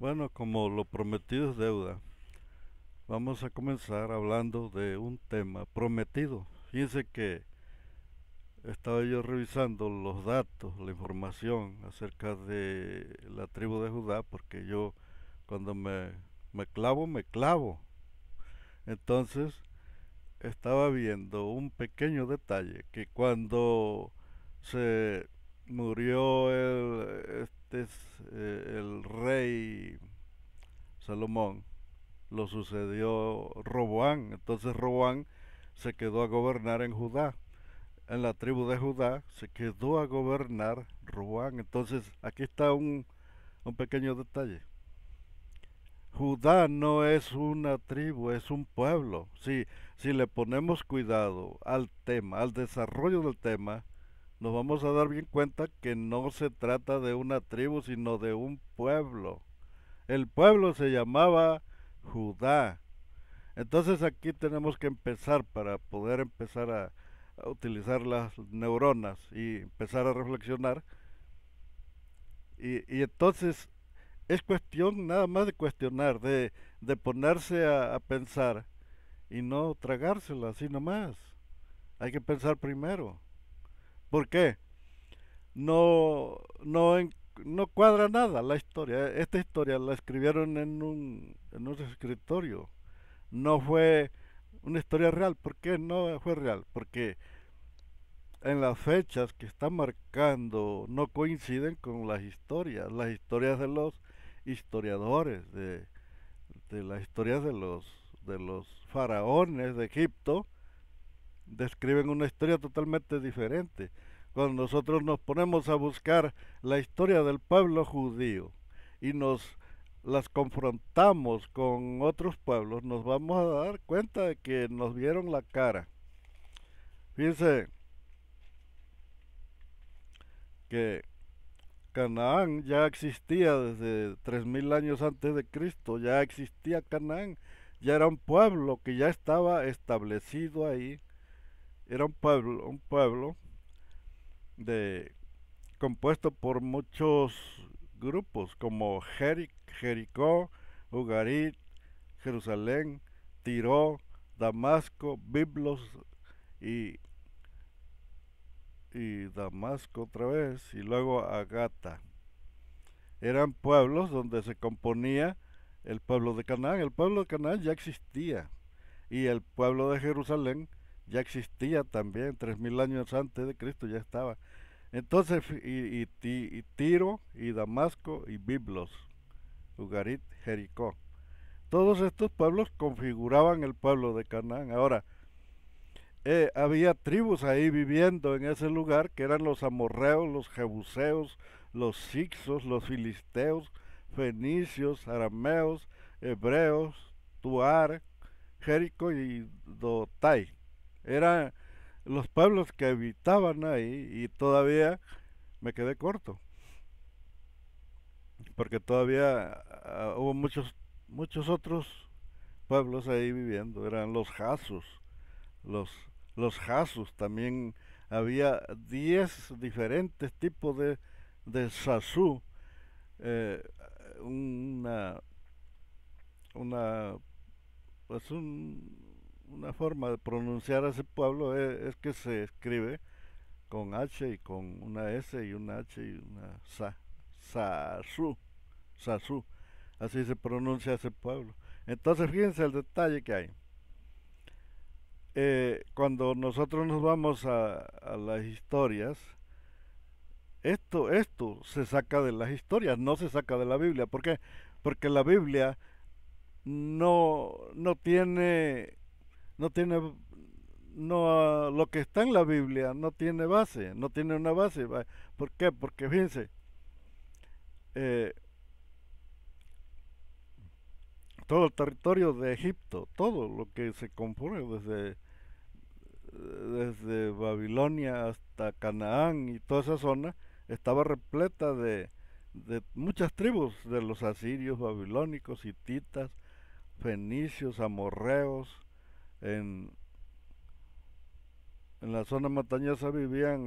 Bueno, como lo prometido es deuda, vamos a comenzar hablando de un tema prometido. Fíjense que estaba yo revisando los datos, la información acerca de la tribu de Judá, porque yo cuando me clavo, me clavo. Entonces estaba viendo un pequeño detalle, que cuando se murió el rey Salomón, lo sucedió Roboán. Entonces Roboán se quedó a gobernar en Judá. En la tribu de Judá se quedó a gobernar Roboán. Entonces aquí está un pequeño detalle. Judá no es una tribu, es un pueblo. Si le ponemos cuidado al tema, al desarrollo del tema, nos vamos a dar bien cuenta que no se trata de una tribu, sino de un pueblo. El pueblo se llamaba Judá. Entonces aquí tenemos que empezar para poder empezar a utilizar las neuronas y empezar a reflexionar. Y entonces es cuestión nada más de cuestionar, de ponerse a pensar y no tragársela así nomás. Hay que pensar primero. ¿Por qué? No, no, no cuadra nada la historia. Esta historia la escribieron en un escritorio. No fue una historia real. ¿Por qué no fue real? Porque en las fechas que está marcando no coinciden con las historias de los historiadores, de las historias de los faraones de Egipto, describen una historia totalmente diferente. Cuando nosotros nos ponemos a buscar la historia del pueblo judío y nos las confrontamos con otros pueblos, nos vamos a dar cuenta de que nos vieron la cara. Fíjense que Canaán ya existía desde 3000 años antes de Cristo, ya existía Canaán, ya era un pueblo que ya estaba establecido ahí, era un pueblo de compuesto por muchos grupos como Jericó, Ugarit, Jerusalén, Tiro, Damasco, Biblos y, y Damasco otra vez, y luego Agata. Eran pueblos donde se componía el pueblo de Canaán. El pueblo de Canaán ya existía y el pueblo de Jerusalén ya existía también, 3000 años antes de Cristo ya estaba. Entonces, y Tiro, y Damasco, y Biblos, Ugarit, Jericó. Todos estos pueblos configuraban el pueblo de Canaán. Ahora, había tribus ahí viviendo en ese lugar que eran los amorreos, los jebuseos, los sixos, los filisteos, fenicios, arameos, hebreos, tuar, Jericó y Dotai. Eran los pueblos que habitaban ahí y todavía me quedé corto, porque todavía hubo muchos otros pueblos ahí viviendo. Eran los Jasus, los, los Jasus también. Había 10 diferentes tipos de Sasú. eh, una, una, pues una forma de pronunciar a ese pueblo es que se escribe con H y con una S y una H y una Sa. Sasú. Sasú. Así se pronuncia ese pueblo. Entonces fíjense el detalle que hay. Cuando nosotros nos vamos a las historias, esto se saca de las historias, no se saca de la Biblia. ¿Por qué? Porque la Biblia no tiene, no tiene, no, lo que está en la Biblia no tiene base, no tiene una base. ¿Por qué? Porque fíjense, eh, todo el territorio de Egipto, todo lo que se compone desde Babilonia hasta Canaán y toda esa zona, estaba repleta de muchas tribus, de los asirios, babilónicos, hititas, fenicios, amorreos. En, en la zona montañosa vivían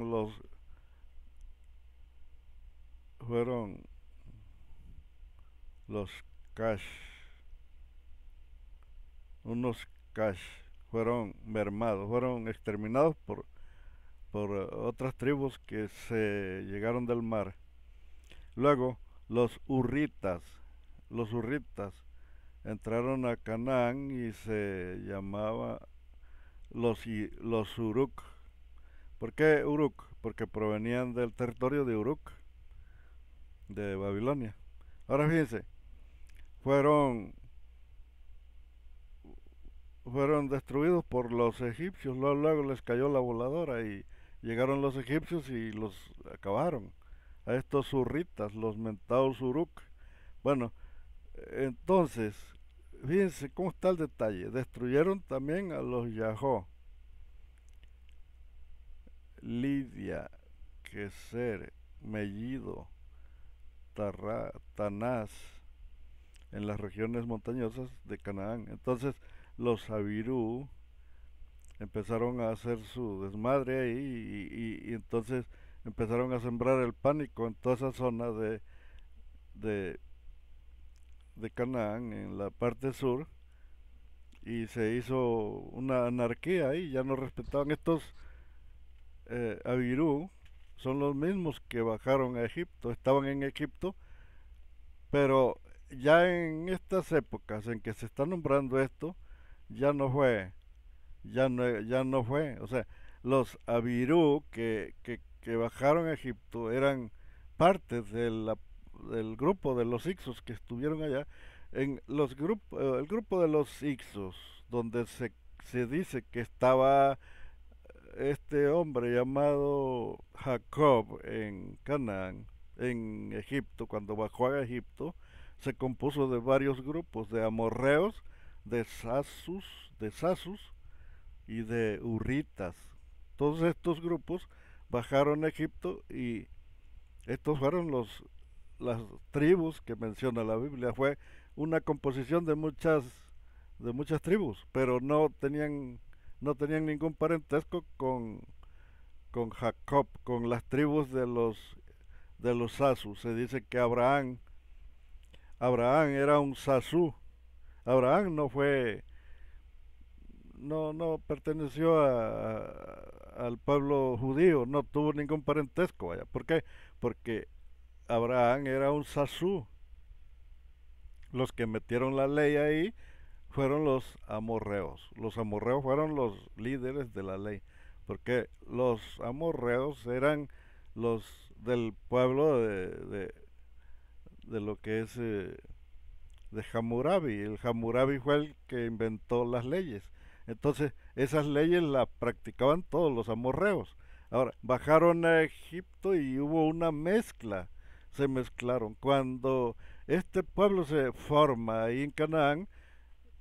fueron los Cash, unos Cash fueron mermados, fueron exterminados por otras tribus que se llegaron del mar. Luego, los Hurritas entraron a Canaán y se llamaba los Uruk. ¿Por qué Uruk? Porque provenían del territorio de Uruk, de Babilonia. Ahora fíjense, fueron, fueron destruidos por los egipcios, luego les cayó la voladora y llegaron los egipcios y los acabaron. A estos Hurritas, los mentados Uruk. Bueno, entonces, fíjense cómo está el detalle. Destruyeron también a los Yahó, Lidia, Keser, Mellido, Tanás, en las regiones montañosas de Canaán. Entonces, los Abirú empezaron a hacer su desmadre ahí y entonces empezaron a sembrar el pánico en toda esa zona de, de Canaán, en la parte sur, y se hizo una anarquía ahí, ya no respetaban estos Abirú, son los mismos que bajaron a Egipto, estaban en Egipto, pero ya en estas épocas en que se está nombrando esto, ya no fue, ya no fue, o sea, los Abirú que bajaron a Egipto eran parte del grupo de los Ixos que estuvieron allá, en el grupo de los Ixos, donde se dice que estaba este hombre llamado Jacob en Canaán, en Egipto, cuando bajó a Egipto, se compuso de varios grupos, de amorreos, de sasus y de hurritas. Todos estos grupos bajaron a Egipto y estos fueron las tribus que menciona la Biblia. Fue una composición de muchas tribus, pero no tenían ningún parentesco con Jacob, con las tribus de los Sasus. Se dice que Abraham era un Sasú. Abraham no perteneció al pueblo judío, no tuvo ningún parentesco, vaya. ¿Por qué? Porque Abraham era un Sasú. Los que metieron la ley ahí fueron los amorreos. Los amorreos fueron los líderes de la ley, porque los amorreos eran los del pueblo de lo que es de Hammurabi. El Hammurabi fue el que inventó las leyes. Entonces, esas leyes las practicaban todos los amorreos. Ahora, bajaron a Egipto y hubo una mezcla. Se mezclaron. Cuando este pueblo se forma ahí en Canaán,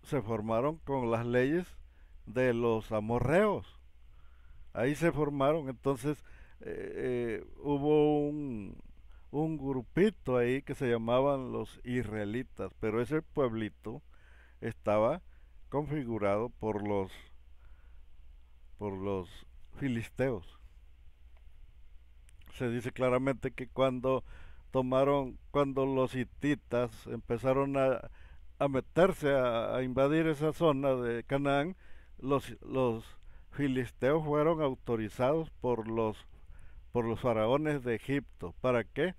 se formaron con las leyes de los amorreos. Ahí se formaron, entonces hubo un grupito ahí que se llamaban los israelitas, pero ese pueblito estaba configurado por los filisteos. Se dice claramente que cuando los hititas empezaron a meterse a invadir esa zona de Canaán, los filisteos fueron autorizados por los faraones de Egipto. ¿Para qué?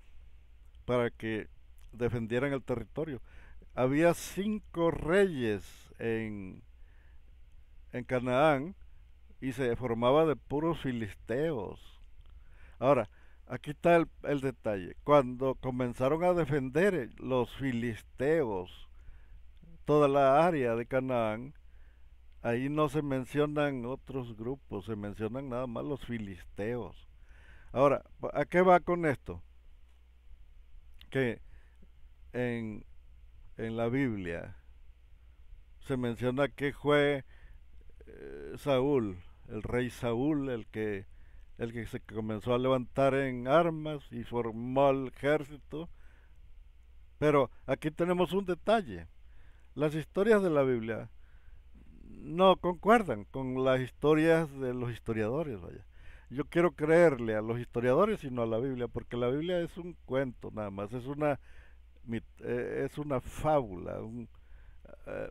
Para que defendieran el territorio. Había 5 reyes en Canaán y se formaba de puros filisteos. Ahora, aquí está el detalle. Cuando comenzaron a defender los filisteos toda la área de Canaán, ahí no se mencionan otros grupos, se mencionan nada más los filisteos. Ahora, ¿a qué va con esto? Que en, en la Biblia se menciona que fue Saúl, el rey Saúl, el que se comenzó a levantar en armas y formó el ejército. Pero aquí tenemos un detalle. Las historias de la Biblia no concuerdan con las historias de los historiadores, vaya. Yo quiero creerle a los historiadores y no a la Biblia, porque la Biblia es un cuento nada más, es una es una fábula,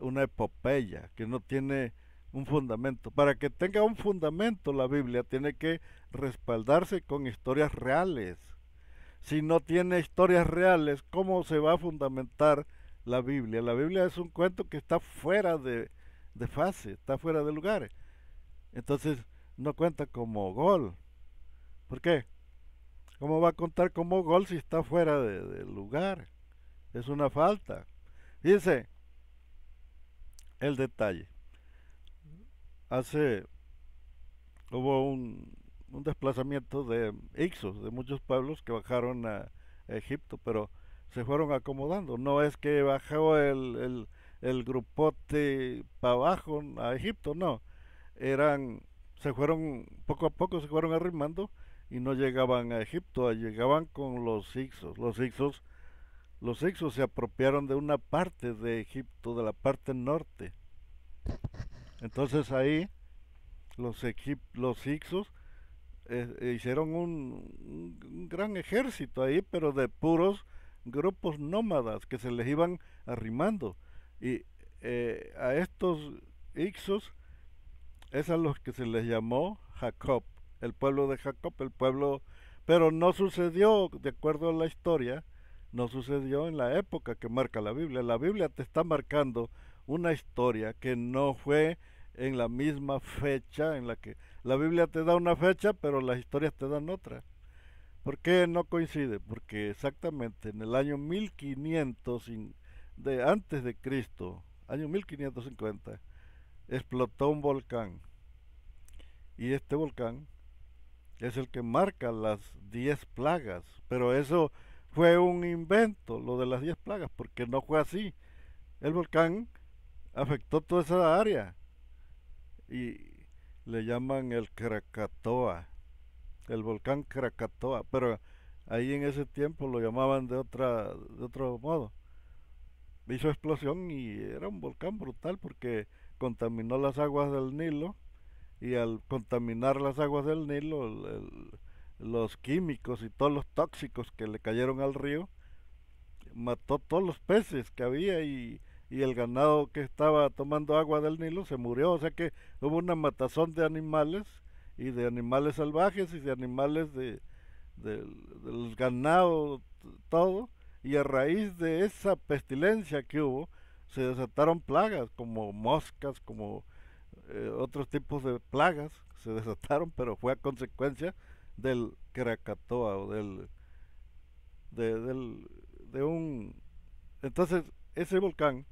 una epopeya que no tiene un fundamento. Para que tenga un fundamento la Biblia tiene que respaldarse con historias reales. Si no tiene historias reales, ¿cómo se va a fundamentar la Biblia? La Biblia es un cuento que está fuera de fase, está fuera de lugar. Entonces no cuenta como gol. ¿Por qué? ¿Cómo va a contar como gol si está fuera de lugar? Es una falta. Fíjense el detalle. Hace hubo un desplazamiento de Ixos, de muchos pueblos que bajaron a Egipto, pero se fueron acomodando. No es que bajó el grupote para abajo a Egipto, no. Eran, se fueron, poco a poco se fueron arrimando y no llegaban a Egipto, llegaban con los Ixos. Los Ixos se apropiaron de una parte de Egipto, de la parte norte. Entonces ahí los Ixos hicieron un gran ejército ahí, pero de puros grupos nómadas que se les iban arrimando. Y a estos Ixos es a los que se les llamó Jacob, el pueblo de Jacob, el pueblo, pero no sucedió, de acuerdo a la historia, no sucedió en la época que marca la Biblia. La Biblia te está marcando una historia que no fue en la misma fecha en la que la Biblia te da una fecha, pero las historias te dan otra. ¿Por qué no coincide? Porque exactamente en el año 1500 de antes de Cristo, año 1550, explotó un volcán y este volcán es el que marca las 10 plagas, pero eso fue un invento, lo de las 10 plagas, porque no fue así. El volcán afectó toda esa área y le llaman el Krakatoa, el volcán Krakatoa, pero ahí en ese tiempo lo llamaban de otro modo. Hizo explosión y era un volcán brutal porque contaminó las aguas del Nilo y al contaminar las aguas del Nilo, los químicos y todos los tóxicos que le cayeron al río, mató todos los peces que había y el ganado que estaba tomando agua del Nilo se murió. O sea que hubo una matazón de animales y de animales salvajes y de animales del ganado, todo. Y a raíz de esa pestilencia que hubo, se desataron plagas como moscas, como otros tipos de plagas se desataron, pero fue a consecuencia del Krakatoa o del de un entonces ese volcán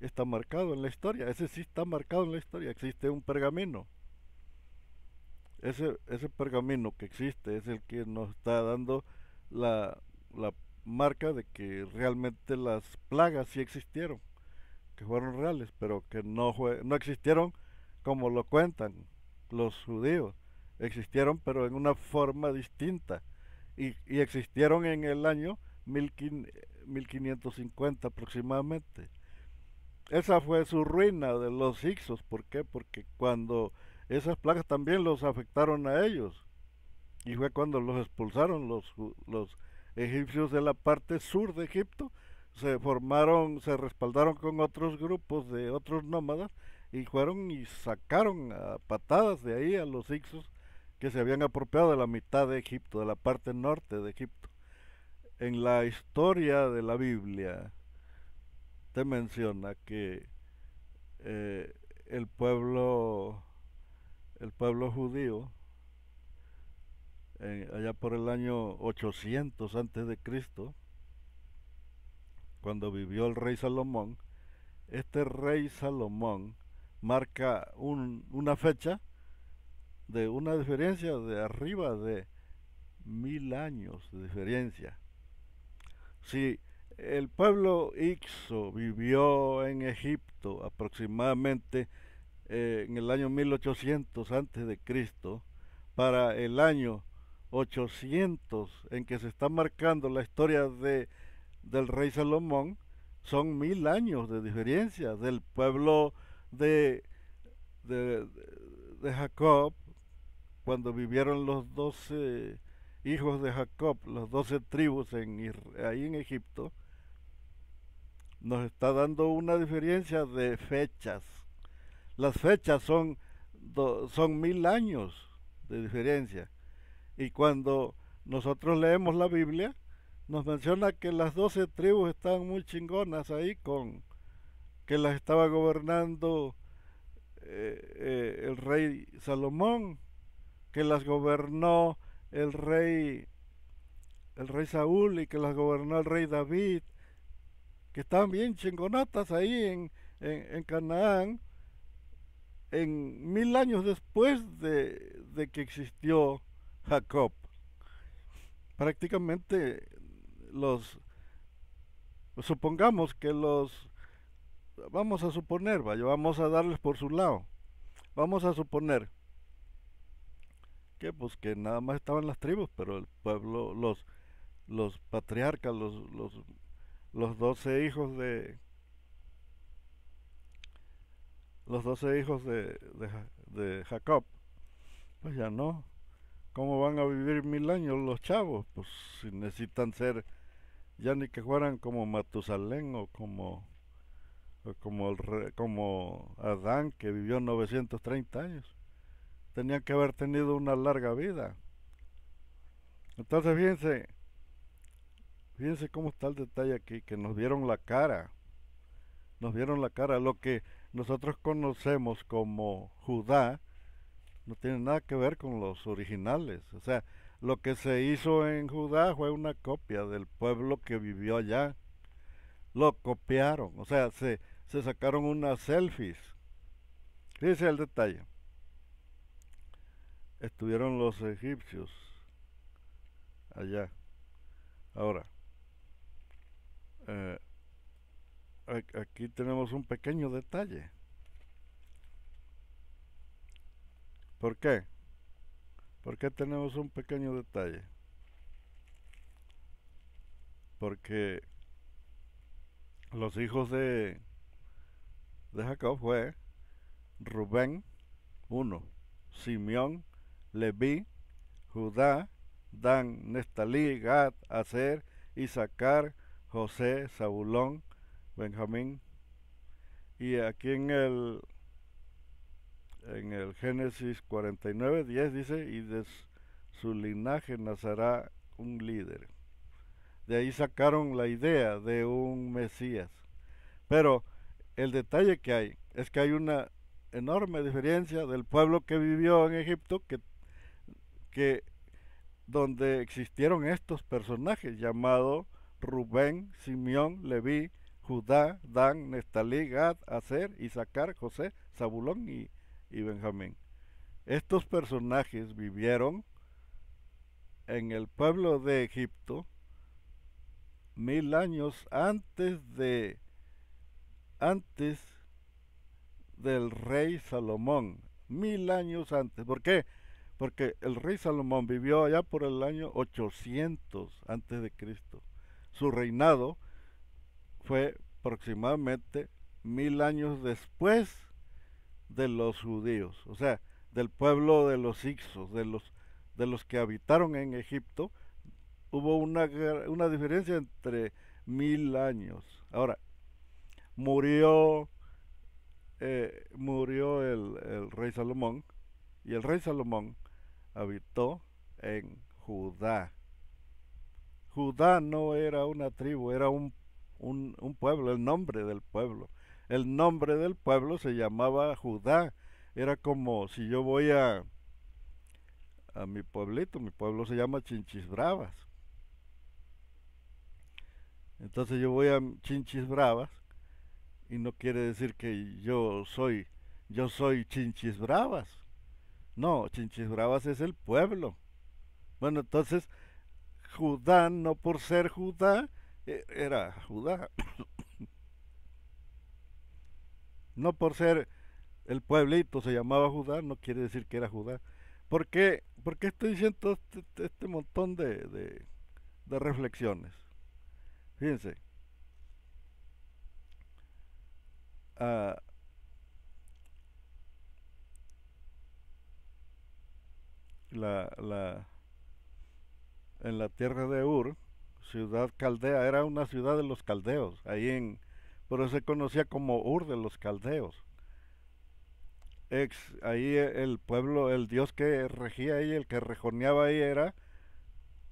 está marcado en la historia, ese sí está marcado en la historia, existe un pergamino. Ese pergamino que existe es el que nos está dando la marca de que realmente las plagas sí existieron, que fueron reales, pero que no existieron como lo cuentan los judíos. Existieron, pero en una forma distinta. Y existieron en el año 1550 aproximadamente. Esa fue su ruina de los Hicsos. ¿Por qué? Porque cuando esas plagas también los afectaron a ellos. Y fue cuando los expulsaron los egipcios de la parte sur de Egipto, se formaron, se respaldaron con otros grupos de otros nómadas y fueron y sacaron a patadas de ahí a los Hicsos que se habían apropiado de la mitad de Egipto, de la parte norte de Egipto. En la historia de la Biblia te menciona que eh, el pueblo el pueblo judío allá por el año 800 antes de Cristo, cuando vivió el rey Salomón, este rey Salomón marca una fecha de una diferencia de arriba de 1000 años de diferencia. Si el pueblo Ixo vivió en Egipto aproximadamente en el año 1800 antes de Cristo, para el año 800 en que se está marcando la historia del rey Salomón, son 1000 años de diferencia del pueblo de, de, de Jacob, cuando vivieron los 12 hijos de Jacob, los 12 tribus ahí en Egipto, nos está dando una diferencia de fechas. Las fechas son 1000 años de diferencia. Y cuando nosotros leemos la Biblia, nos menciona que las 12 tribus estaban muy chingonas ahí, que las estaba gobernando el rey Salomón, que las gobernó el rey, el rey Saúl, y que las gobernó el rey David, que estaban bien chingonatas ahí en Canaán, en 1000 años después de que existió Jacob. Prácticamente los, supongamos que vamos a suponer, vaya, vamos a darles por su lado, vamos a suponer que pues que nada más estaban las tribus, pero el pueblo, los patriarcas, los 12 hijos los 12 hijos de Jacob, pues ya no. ¿Cómo van a vivir 1000 años los chavos? Pues si necesitan ser, ya ni que fueran como Matusalén como Adán, que vivió 930 años. Tenían que haber tenido una larga vida. Entonces fíjense cómo está el detalle aquí, que nos vieron la cara. Lo que nosotros conocemos como Judá no tiene nada que ver con los originales. O sea, lo que se hizo en Judá fue una copia del pueblo que vivió allá. Lo copiaron, o sea, se sacaron unas selfies. Fíjense el detalle. Estuvieron los egipcios allá. Ahora, eh, aquí tenemos un pequeño detalle. ¿Por qué? ¿Por qué tenemos un pequeño detalle? Porque los hijos de Jacob fue Rubén, uno, Simeón, Leví, Judá, Dan, Nestalí, Gad, Aser, Isaacar, José, Zabulón, Benjamín. Y aquí en el Génesis 49:10 dice, y de su linaje nacerá un líder. De ahí sacaron la idea de un Mesías. Pero el detalle que hay es que hay una enorme diferencia del pueblo que vivió en Egipto, que donde existieron estos personajes llamados Rubén, Simeón, Leví, Judá, Dan, Nestalí, Gad, Aser, Isaacar, José, Zabulón y Benjamín. Estos personajes vivieron en el pueblo de Egipto 1000 años antes del rey Salomón. 1000 años antes. ¿Por qué? Porque el rey Salomón vivió allá por el año 800 antes de Cristo. Su reinado fue aproximadamente 1000 años después de los judíos, o sea, del pueblo de los Hicsos, de los que habitaron en Egipto. Hubo una diferencia entre 1000 años. Ahora, murió, murió el rey Salomón, y el rey Salomón habitó en Judá. Judá no era una tribu, era un pueblo, el nombre del pueblo. El nombre del pueblo se llamaba Judá. Era como si yo voy a mi pueblito, mi pueblo se llama Chinchis Bravas. Entonces yo voy a Chinchis Bravas y no quiere decir que yo soy Chinchis Bravas. No, Chinchis Bravas es el pueblo. Bueno, entonces Judá, no por ser Judá, era Judá. No por ser el pueblito se llamaba Judá, no quiere decir que era Judá. ¿Por qué estoy diciendo este montón de reflexiones? Fíjense, ah, la, en la tierra de Ur, ciudad caldea, era una ciudad de los caldeos, ahí pero se conocía como Ur de los Caldeos. Ahí el pueblo, el dios que regía ahí, el que rejoneaba ahí era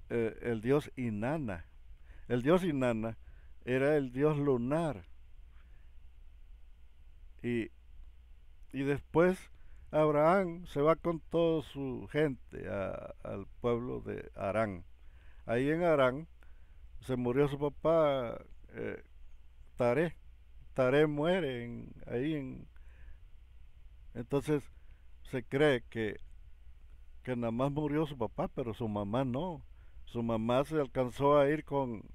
el dios Inanna. El dios Inanna era el dios lunar. Y, y después Abraham se va con toda su gente al pueblo de Harán. Ahí en Harán se murió su papá Taré. Taré muere entonces se cree que nada más murió su papá, pero su mamá no. Su mamá se alcanzó a ir con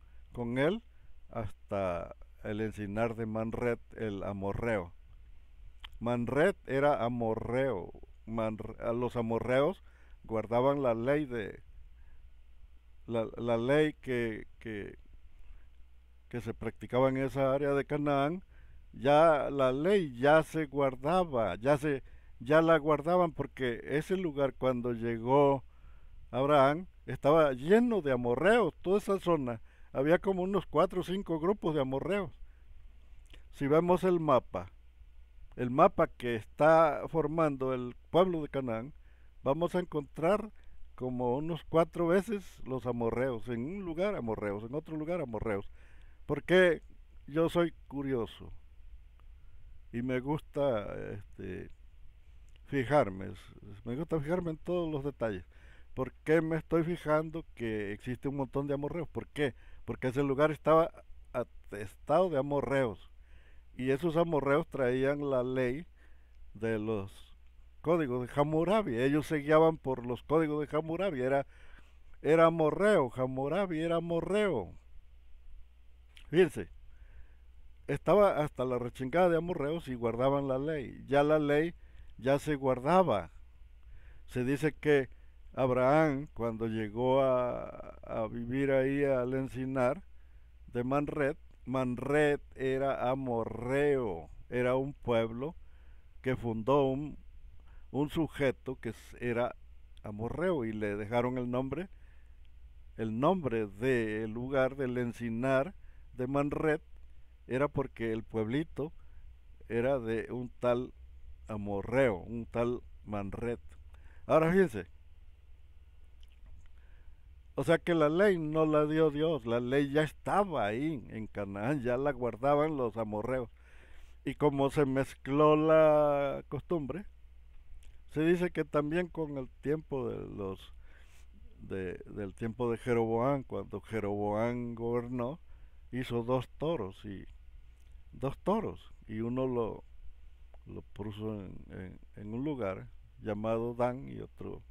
él hasta el encinar de Manret, el amorreo. Manret era amorreo. A los amorreos guardaban la ley la ley que se practicaba en esa área de Canaán. Ya la ley ya se guardaba, ya la guardaban, porque ese lugar cuando llegó Abraham estaba lleno de amorreos. Toda esa zona había como unos 4 o 5 grupos de amorreos. Si vemos el mapa que está formando el pueblo de Canaán, vamos a encontrar como unos 4 veces los amorreos, en un lugar amorreos, en otro lugar amorreos. Porque yo soy curioso y me gusta fijarme, me gusta fijarme en todos los detalles. ¿Por qué me estoy fijando que existe un montón de amorreos? ¿Por qué? Porque ese lugar estaba atestado de amorreos, y esos amorreos traían la ley de los códigos de Hammurabi. Ellos se guiaban por los códigos de Hammurabi. Era amorreo, Hammurabi era amorreo. Fíjense, estaba hasta la rechingada de amorreos y guardaban la ley. Ya la ley ya se guardaba. Se dice que Abraham, cuando llegó a vivir ahí al encinar de Manret, Manret era amorreo, era un pueblo que fundó un sujeto que era amorreo, y le dejaron el nombre del lugar del encinar de Manret, era porque el pueblito era de un tal amorreo, un tal Manret. Ahora fíjense, o sea que la ley no la dio Dios, la ley ya estaba ahí en Canaán, ya la guardaban los amorreos. Y como se mezcló la costumbre, se dice que también con el tiempo del tiempo de Jeroboam, cuando Jeroboam gobernó, hizo dos toros, y uno lo puso en un lugar llamado Dan, y otro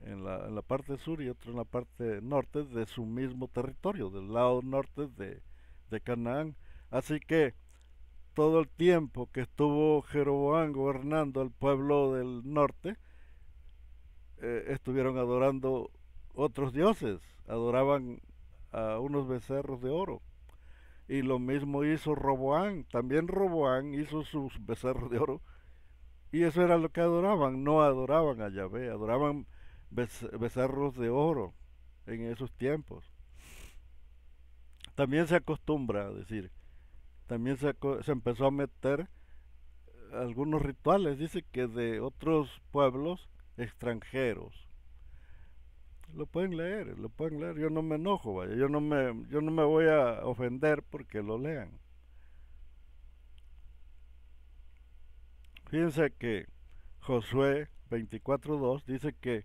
en la parte sur y otro en la parte norte de su mismo territorio, del lado norte de Canaán. Así que todo el tiempo que estuvo Jeroboam gobernando el pueblo del norte, estuvieron adorando otros dioses, adoraban a unos becerros de oro. Y lo mismo hizo Roboán, también Roboán hizo sus becerros de oro, y eso era lo que adoraban. No adoraban a Yahvé, adoraban becerros de oro en esos tiempos. También se acostumbra a decir, también se empezó a meter algunos rituales, dice que de otros pueblos extranjeros. Lo pueden leer, lo pueden leer. Yo no me enojo, vaya. Yo no me voy a ofender porque lo lean. Fíjense que Josué 24:2 dice que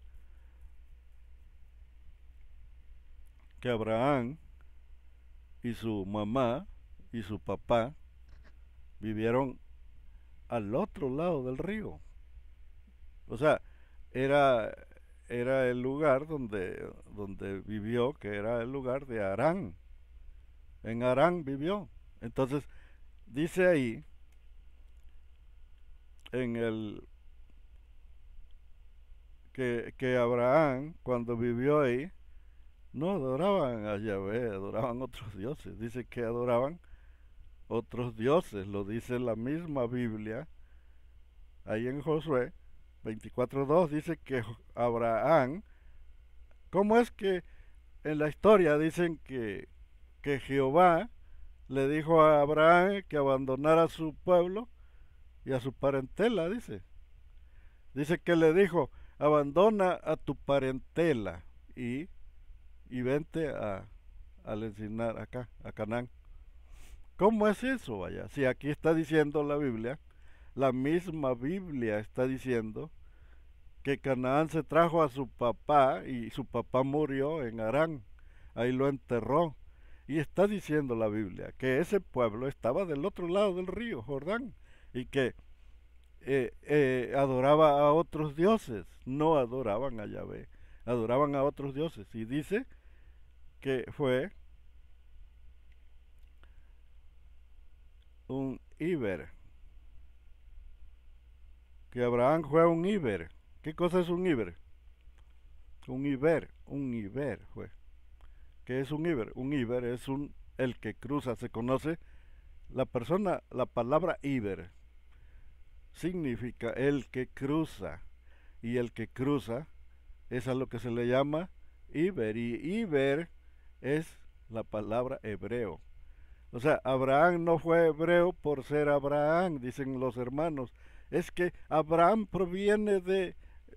Abraham y su mamá y su papá vivieron al otro lado del río. O sea, era, era el lugar donde vivió, que era el lugar de Harán. En Harán vivió. Entonces, dice ahí, en el que Abraham, cuando vivió ahí, no adoraban a Yahvé, adoraban otros dioses. Dice que adoraban otros dioses, lo dice la misma Biblia. Ahí en Josué 24:2 dice que Abraham, ¿cómo es que en la historia dicen que Jehová le dijo a Abraham que abandonara su pueblo y a su parentela, dice. Dice que le dijo, abandona a tu parentela y, y vente al encinar acá, a Canaán. ¿Cómo es eso, vaya? Si aquí está diciendo la Biblia, la misma Biblia está diciendo que Canaán se trajo a su papá y su papá murió en Harán, ahí lo enterró. Y está diciendo la Biblia que ese pueblo estaba del otro lado del río Jordán y que adoraba a otros dioses, no adoraban a Yahvé, adoraban a otros dioses. Y dice que fue un Iber, que Abraham fue un Iber. ¿Qué cosa es un Iber? Un Iber fue. ¿Qué es un Iber? Un Iber es el que cruza, se conoce la persona, la palabra Iber significa el que cruza, y el que cruza es a lo que se le llama Iber, y Iber es la palabra hebreo. O sea, Abraham no fue hebreo por ser Abraham, dicen los hermanos. Es que Abraham proviene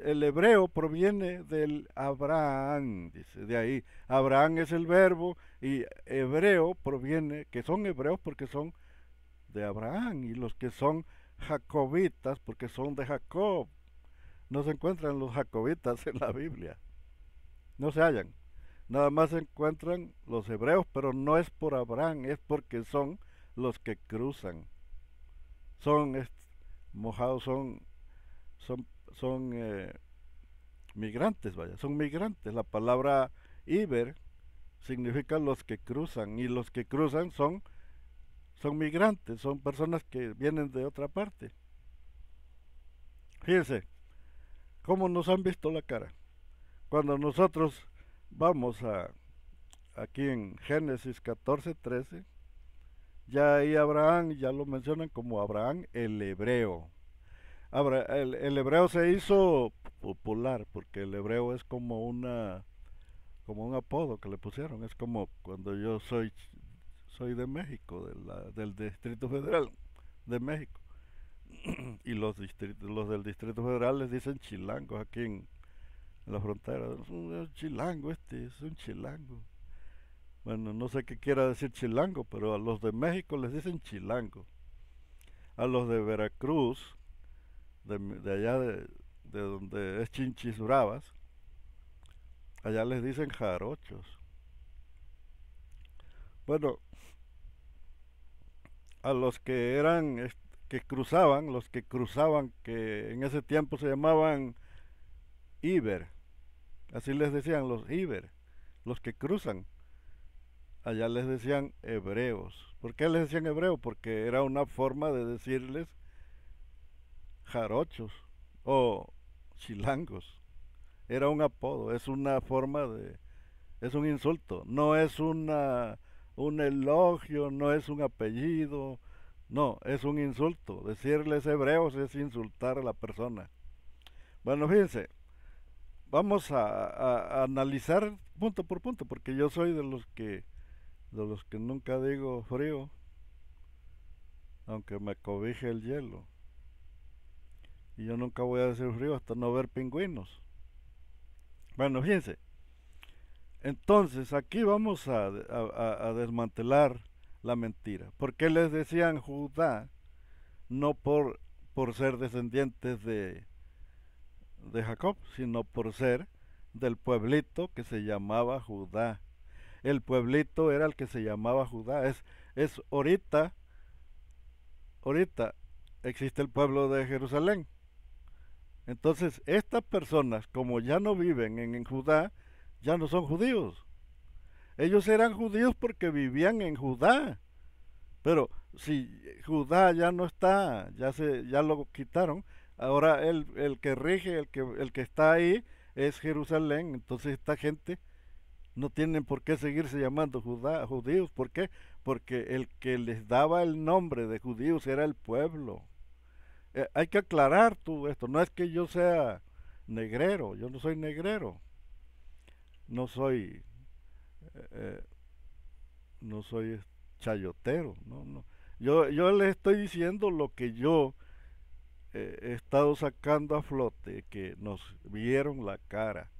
el hebreo proviene del Abraham, dice, de ahí. Abraham es el verbo y hebreo proviene, que son hebreos porque son de Abraham, y los que son jacobitas porque son de Jacob. No se encuentran los jacobitas en la Biblia, no se hallan. Nada más se encuentran los hebreos, pero no es por Abraham, es porque son los que cruzan. Son mojados, son migrantes, vaya, son migrantes. La palabra Iber significa los que cruzan, y los que cruzan son migrantes, son personas que vienen de otra parte. Fíjense, cómo nos han visto la cara. Cuando nosotros vamos aquí en Génesis 14:13, ya ahí Abraham, ya lo mencionan como Abraham el hebreo. El hebreo se hizo popular porque el hebreo es como un apodo que le pusieron. Es como cuando yo soy de México, del Distrito Federal de México. Y los del Distrito Federal les dicen chilangos aquí en la frontera. Es un chilango es un chilango. Bueno, no sé qué quiera decir chilango, pero a los de México les dicen chilango. A los de Veracruz, de allá de donde es Chinchis Bravas, allá les dicen jarochos. Bueno, a los que los que cruzaban, que en ese tiempo se llamaban Iber, así les decían los Iber, los que cruzan, allá les decían hebreos. ¿Por qué les decían hebreos? Porque era una forma de decirles jarochos o chilangos. Era un apodo, es una forma es un insulto, no es un elogio, no es un apellido, no, es un insulto. Decirles hebreos es insultar a la persona. Bueno, fíjense, vamos a analizar punto por punto, porque yo soy de los que nunca digo frío, aunque me cobije el hielo. Y yo nunca voy a decir frío hasta no ver pingüinos. Bueno, fíjense. Entonces, aquí vamos a desmantelar la mentira. ¿Por qué les decían Judá? No por ser descendientes de Jacob, sino por ser del pueblito que se llamaba Judá. El pueblito era el que se llamaba Judá. Es ahorita existe el pueblo de Jerusalén. Entonces, estas personas, como ya no viven en Judá, ya no son judíos. Ellos eran judíos porque vivían en Judá. Pero si Judá ya no está, ya lo quitaron, ahora el que rige, el que está ahí es Jerusalén. Entonces esta gente no tienen por qué seguirse llamando judíos. ¿Por qué? Porque el que les daba el nombre de judíos era el pueblo. Hay que aclarar todo esto. No es que yo sea negrero, yo no soy negrero. No soy, eh, no soy chayotero, no, no. Yo les estoy diciendo lo que yo he estado sacando a flote, que nos vieron la cara.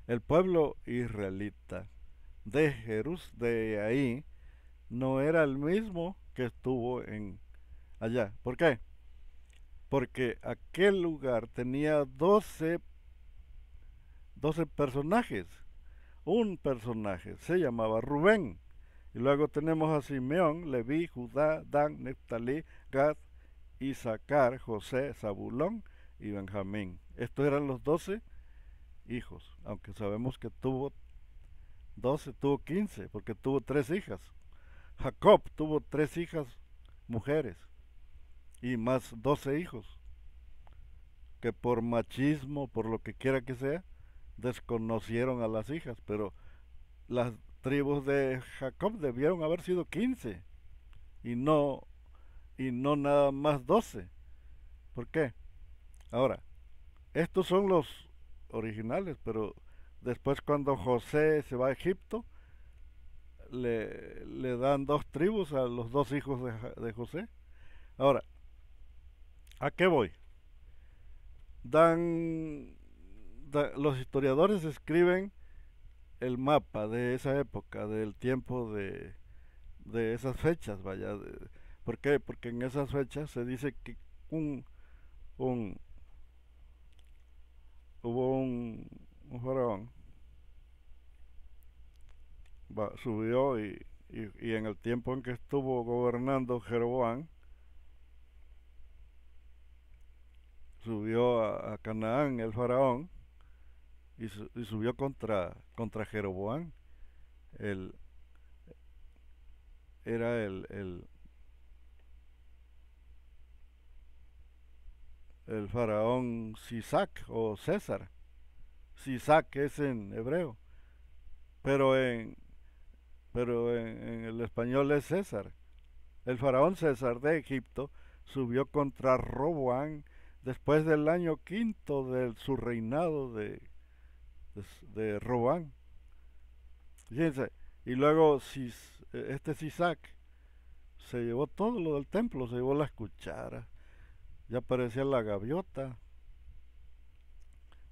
El pueblo israelita de de ahí, no era el mismo que estuvo en allá. ¿Por qué? Porque aquel lugar tenía 12 personajes. Un personaje se llamaba Rubén. Y luego tenemos a Simeón, Leví, Judá, Dan, Neftalí, Gad, Isaacar, José, Zabulón y Benjamín. Estos eran los 12 hijos, aunque sabemos que tuvo 12, tuvo 15, porque tuvo 3 hijas. Jacob tuvo 3 hijas mujeres y más 12 hijos, que por machismo, por lo que quiera que sea, desconocieron a las hijas, pero las tribus de Jacob debieron haber sido 15 y no, y no nada más 12. ¿Por qué? Ahora, estos son los originales, pero después cuando José se va a Egipto, le dan 2 tribus a los 2 hijos de José. Ahora, ¿a qué voy? Los historiadores escriben el mapa de esa época, del tiempo de esas fechas, vaya. ¿Por qué? Porque en esas fechas se dice que un, un, hubo un faraón, subió y en el tiempo en que estuvo gobernando Jeroboam, subió a Canaán el faraón y subió contra Jeroboam. El, era el faraón Sisac o César. Sisac es en hebreo, pero en el español es César. El faraón César de Egipto subió contra Roboán después del año quinto de su reinado de Roboán. Fíjense, y luego este Sisac se llevó todo lo del templo, se llevó las cucharas, ya parecía la gaviota.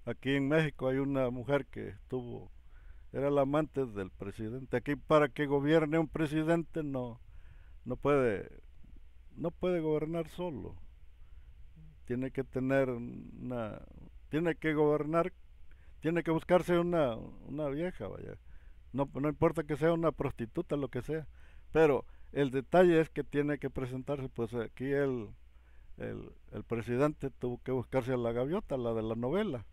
Aquí en México hay una mujer que era la amante del presidente. Aquí para que gobierne un presidente no puede, no puede gobernar solo. Tiene que tener tiene que gobernar, tiene que buscarse una vieja, vaya. No importa que sea una prostituta, lo que sea. Pero el detalle es que tiene que presentarse, pues aquí el presidente tuvo que buscarse a la gaviota, la de la novela.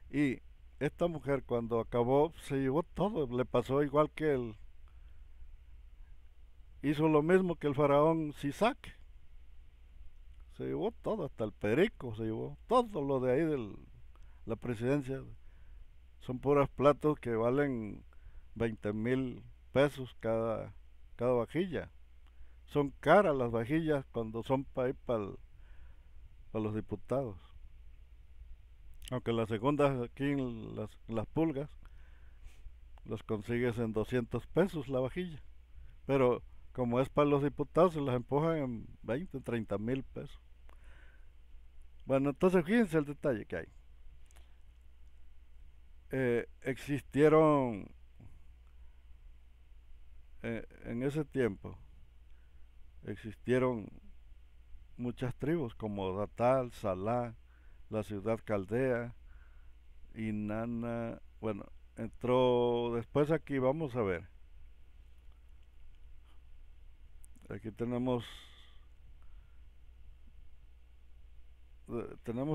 Y esta mujer cuando acabó se llevó todo, le pasó igual que hizo lo mismo que el faraón Sisac. Se llevó todo, hasta el perico, se llevó todo lo de ahí de la presidencia. Son puros platos que valen 20,000 pesos cada vajilla. Son caras las vajillas cuando son para los diputados. Aunque las segundas aquí en las pulgas las consigues en 200 pesos la vajilla. Pero como es para los diputados se las empujan en 20, 30,000 pesos. Bueno, entonces fíjense el detalle que hay. Existieron en ese tiempo, existieron muchas tribus como Datal, Salá, la ciudad Caldea, Inanna. Bueno, entró después aquí, vamos a ver. Aquí tenemos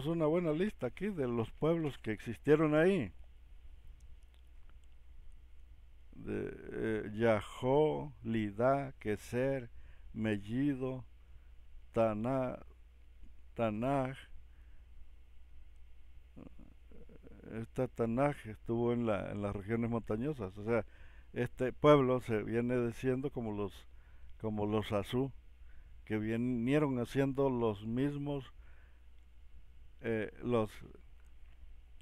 una buena lista aquí de los pueblos que existieron ahí. Yahó, Lidá, Keser, Mellido, Tanaj. Esta Tanaj estuvo en las regiones montañosas. O sea, este pueblo se viene diciendo como los Azú, que vinieron haciendo los mismos, eh, los,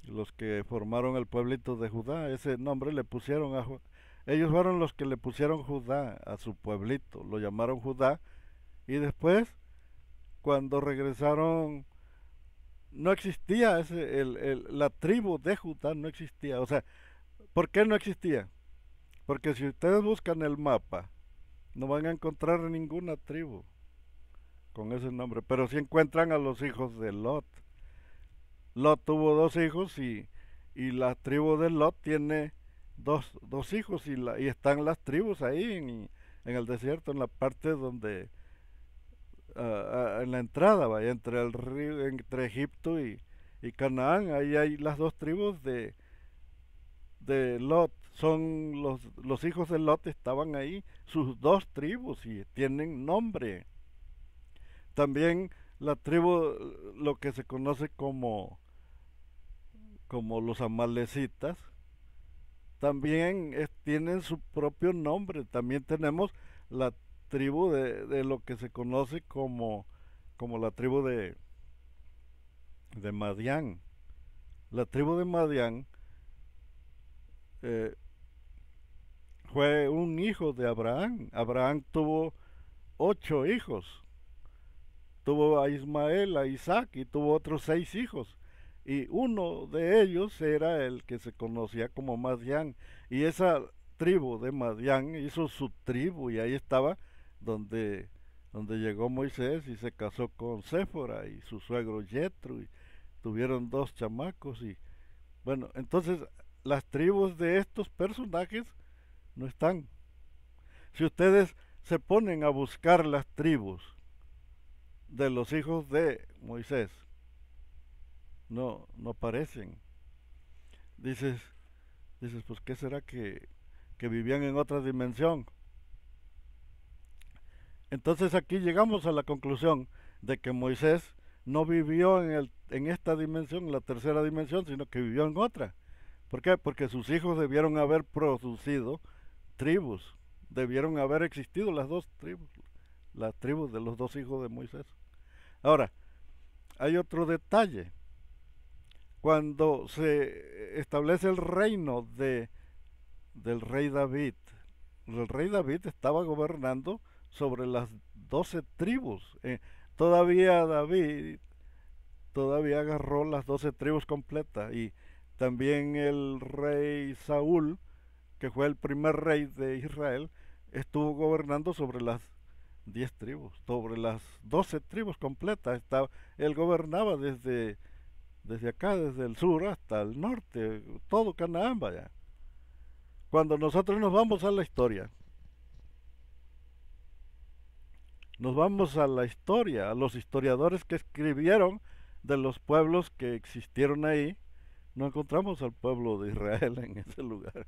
los que formaron el pueblito de Judá. Ese nombre le pusieron Ellos fueron los que le pusieron Judá a su pueblito, lo llamaron Judá, y después, cuando regresaron, no existía la tribu de Judá, no existía. O sea, ¿por qué no existía? Porque si ustedes buscan el mapa, no van a encontrar ninguna tribu con ese nombre, pero sí encuentran a los hijos de Lot. Lot tuvo dos hijos y la tribu de Lot tiene dos hijos y están las tribus ahí en el desierto, en la parte donde, en la entrada, vaya, entre el río, entre Egipto y Canaán, ahí hay las dos tribus de Lot. Son los hijos de Lot estaban ahí, sus dos tribus y tienen nombre. También la tribu, lo que se conoce como los amalecitas, también tienen su propio nombre. También tenemos la tribu de lo que se conoce como la tribu de Madián. La tribu de Madián eh, fue un hijo de Abraham. Abraham tuvo 8 hijos. Tuvo a Ismael, a Isaac y tuvo otros 6 hijos. Y uno de ellos era el que se conocía como Madián. Y esa tribu de Madián hizo su tribu y ahí estaba donde llegó Moisés y se casó con Séfora y su suegro Yetro y tuvieron 2 chamacos. Y bueno, entonces las tribus de estos personajes no están. Si ustedes se ponen a buscar las tribus de los hijos de Moisés, no aparecen. Dices, dices, pues ¿qué será que vivían en otra dimensión? Entonces aquí llegamos a la conclusión de que Moisés no vivió en esta dimensión, en la tercera dimensión, sino que vivió en otra. ¿Por qué? Porque sus hijos debieron haber producido tribus, debieron haber existido las dos tribus, las tribus de los dos hijos de Moisés. Ahora, hay otro detalle. Cuando se establece el reino del rey David, el rey David estaba gobernando sobre las 12 tribus. Todavía David todavía agarró las 12 tribus completas y también el rey Saúl, que fue el primer rey de Israel, estuvo gobernando sobre las 10 tribus, sobre las 12 tribus completas. Él gobernaba desde acá, desde el sur hasta el norte, todo Canaán, vaya. Cuando nosotros nos vamos a la historia, nos vamos a la historia, a los historiadores que escribieron de los pueblos que existieron ahí, no encontramos al pueblo de Israel en ese lugar.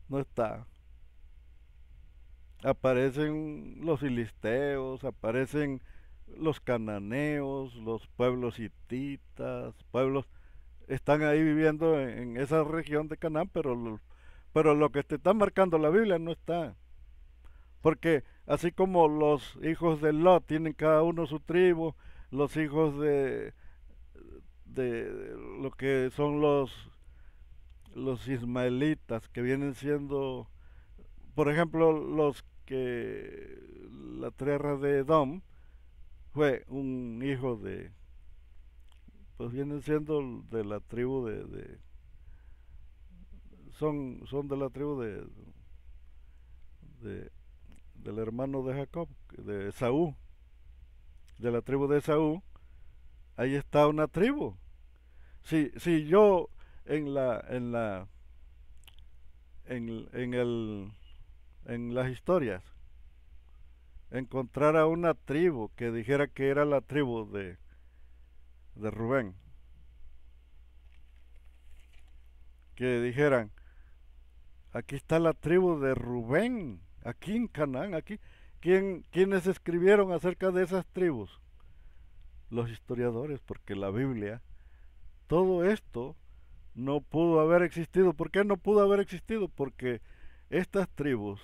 No está. Aparecen los filisteos, aparecen los cananeos, los pueblos hititas, pueblos están ahí viviendo en esa región de Canaán, pero lo que te está marcando la Biblia no está. Porque así como los hijos de Lot tienen cada uno su tribu, los hijos de lo que son los ismaelitas, que vienen siendo, por ejemplo, los que la tierra de Edom fue un hijo pues vienen siendo de la tribu son de la tribu de del hermano de Jacob, de Esaú, de la tribu de Esaú. Ahí está una tribu. Si yo en la en la en el en las historias encontrara una tribu que dijera que era la tribu de Rubén, que dijeran, aquí está la tribu de Rubén, aquí en Canaán, aquí. ¿Quiénes escribieron acerca de esas tribus? Los historiadores, porque la Biblia, todo esto no pudo haber existido. ¿Por qué no pudo haber existido? Porque estas tribus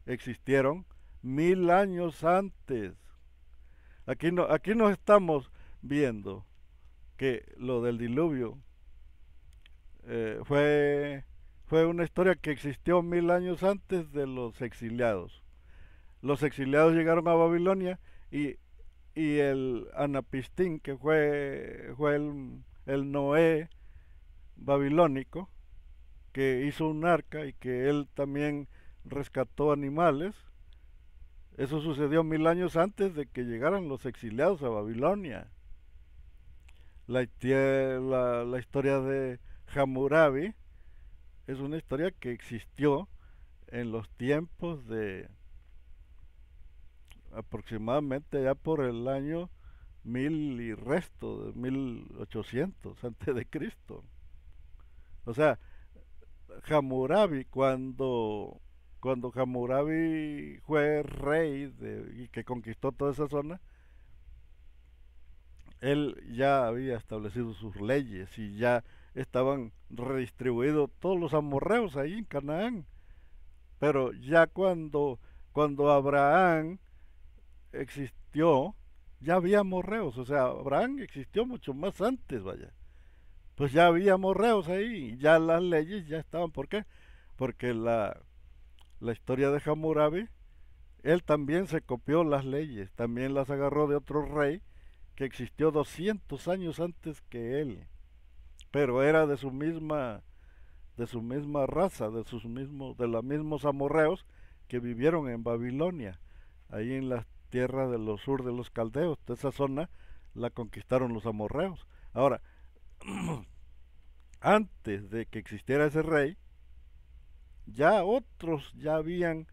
existieron 1000 años antes. Aquí nos estamos viendo que lo del diluvio fue fue una historia que existió 1000 años antes de los exiliados. Los exiliados llegaron a Babilonia y, y el Anapistín, que fue el Noé babilónico, que hizo un arca y que él también rescató animales. Eso sucedió 1000 años antes de que llegaran los exiliados a Babilonia. La historia de Hammurabi es una historia que existió en los tiempos de aproximadamente ya por el año 1000 y resto, de 1800 antes de Cristo. O sea, Hammurabi, cuando Hammurabi fue rey y que conquistó toda esa zona, él ya había establecido sus leyes y ya estaban redistribuidos todos los amorreos ahí en Canaán. Pero ya cuando Abraham existió, ya había amorreos. O sea, Abraham existió mucho más antes, vaya. Pues ya había amorreos ahí, ya las leyes ya estaban. ¿Por qué? Porque la historia de Hammurabi, él también se copió las leyes, también las agarró de otro rey que existió 200 años antes que él, pero era de su misma raza, de los mismos amorreos que vivieron en Babilonia, ahí en las tierras de los sur de los caldeos. De esa zona la conquistaron los amorreos. Ahora, antes de que existiera ese rey, ya otros ya habían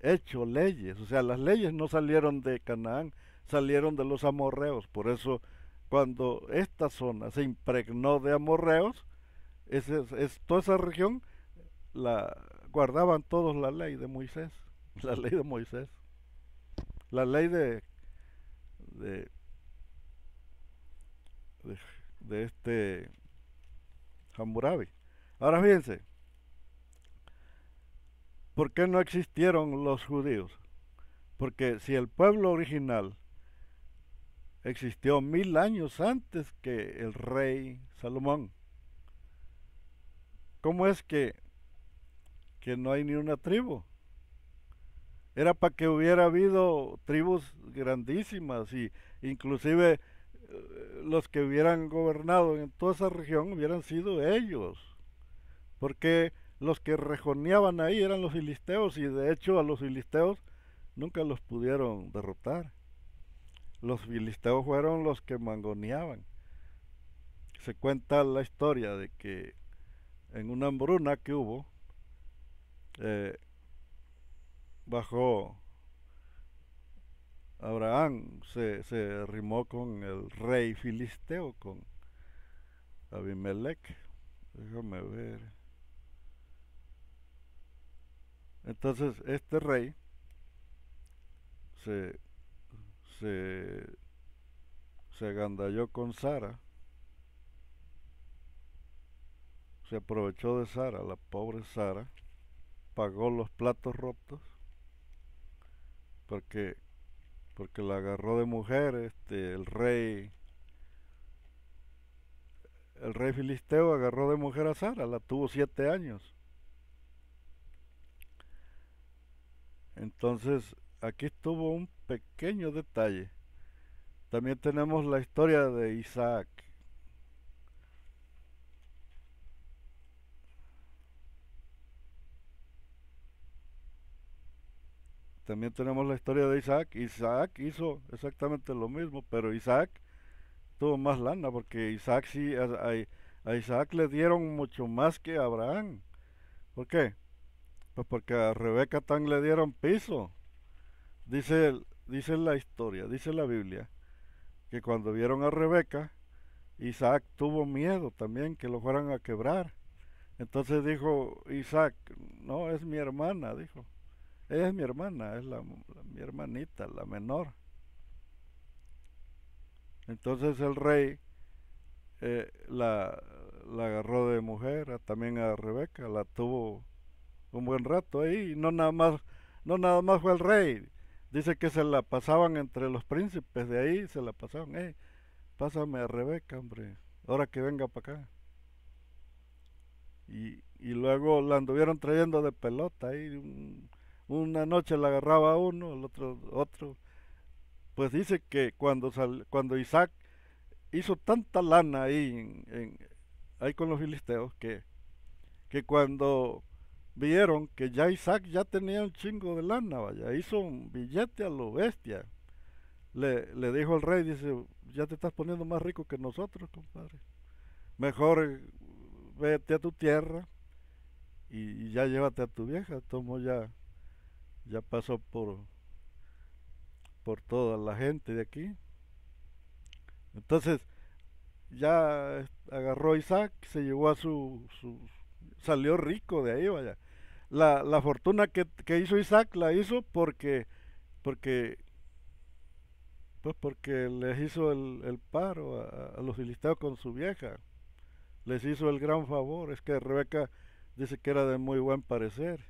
hecho leyes. O sea, las leyes no salieron de Canaán, salieron de los amorreos. Por eso, cuando esta zona se impregnó de amorreos, toda esa región la guardaban todos la ley de Moisés, la ley de Moisés, la ley de, de, de este Hammurabi. Ahora fíjense, ¿por qué no existieron los judíos? Porque si el pueblo original existió 1000 años antes que el rey Salomón, ¿cómo es que no hay ni una tribu? Era para que hubiera habido tribus grandísimas y inclusive los que hubieran gobernado en toda esa región hubieran sido ellos. Porque los que rejoneaban ahí eran los filisteos y de hecho a los filisteos nunca los pudieron derrotar. Los filisteos fueron los que mangoneaban. Se cuenta la historia de que en una hambruna que hubo, eh, bajó Abraham, se arrimó con el rey filisteo, con Abimelech. Déjame ver. Entonces este rey se, se, se agandalló con Sara, se aprovechó de Sara, la pobre Sara, pagó los platos rotos porque la agarró de mujer el rey filisteo agarró de mujer a Sara, la tuvo 7 años. Entonces aquí estuvo un pequeño detalle. También tenemos la historia de Isaac. También tenemos la historia de Isaac. Isaac hizo exactamente lo mismo, pero Isaac tuvo más lana porque Isaac sí, a Isaac le dieron mucho más que a Abraham. ¿Por qué? Pues porque a Rebeca tan le dieron piso. Dice la historia, dice la Biblia, que cuando vieron a Rebeca, Isaac tuvo miedo también que lo fueran a quebrar. Entonces dijo Isaac, no, es mi hermana, dijo. Ella es mi hermana, es mi hermanita, la menor. Entonces el rey la agarró de mujer, también a Rebeca, la tuvo un buen rato ahí, y no nada más fue el rey. Dice que se la pasaban entre los príncipes de ahí, se la pasaban, pásame a Rebeca, hombre, ahora que venga para acá. y luego la anduvieron trayendo de pelota y una noche la agarraba uno, el otro. Pues dice que cuando Isaac hizo tanta lana ahí, ahí con los filisteos, que cuando vieron que ya Isaac ya tenía un chingo de lana, vaya, hizo un billete a lo bestia. Le dijo al rey, dice, ya te estás poniendo más rico que nosotros, compadre. Mejor vete a tu tierra y ya llévate a tu vieja. Tomo ya pasó por toda la gente de aquí. Entonces ya agarró a Isaac, se llevó a salió rico de ahí, vaya. La fortuna que hizo Isaac la hizo porque, pues porque les hizo el paro a los filisteos con su vieja. Les hizo el gran favor. Es que Rebeca dice que era de muy buen parecer.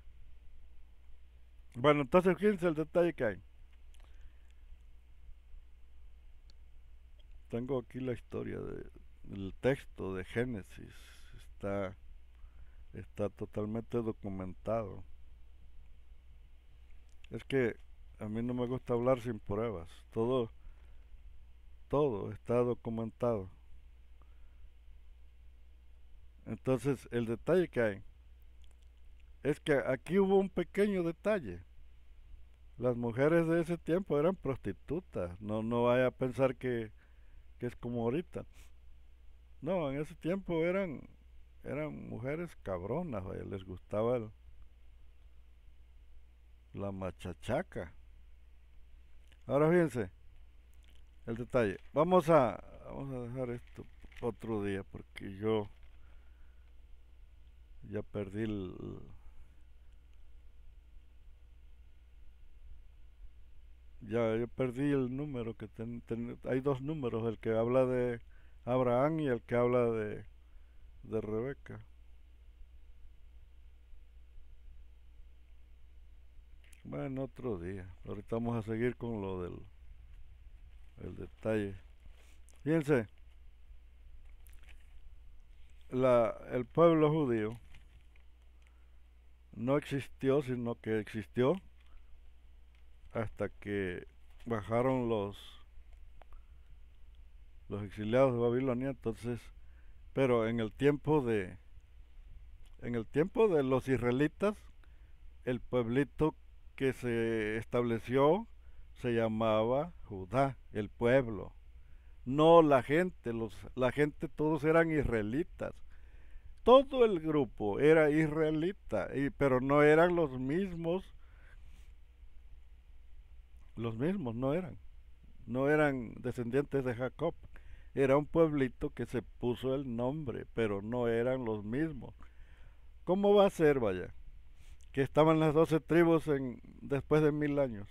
Bueno, entonces fíjense el detalle que hay. Tengo aquí la historia del texto de Génesis. Está, está totalmente documentado. Es que a mí no me gusta hablar sin pruebas. Todo está documentado. Entonces, el detalle que hay es que aquí hubo un pequeño detalle. Las mujeres de ese tiempo eran prostitutas. No vaya a pensar que es como ahorita. No, en ese tiempo eran mujeres cabronas, vaya, les gustaba la machachaca. Ahora fíjense, el detalle. Vamos a dejar esto otro día porque yo ya perdí yo perdí el número hay dos números, el que habla de Abraham y el que habla de Rebeca. Bueno, otro día. Ahorita vamos a seguir con lo del el detalle. Fíjense, el pueblo judío no existió, sino que existió hasta que bajaron los exiliados de Babilonia. Entonces, pero en el tiempo de los israelitas, el pueblito que se estableció se llamaba Judá, el pueblo. No la gente, la gente todos eran israelitas. Todo el grupo era israelita, pero no eran los mismos no eran descendientes de Jacob. Era un pueblito que se puso el nombre, pero no eran los mismos. ¿Cómo va a ser, vaya? Que estaban las 12 tribus después de 1000 años.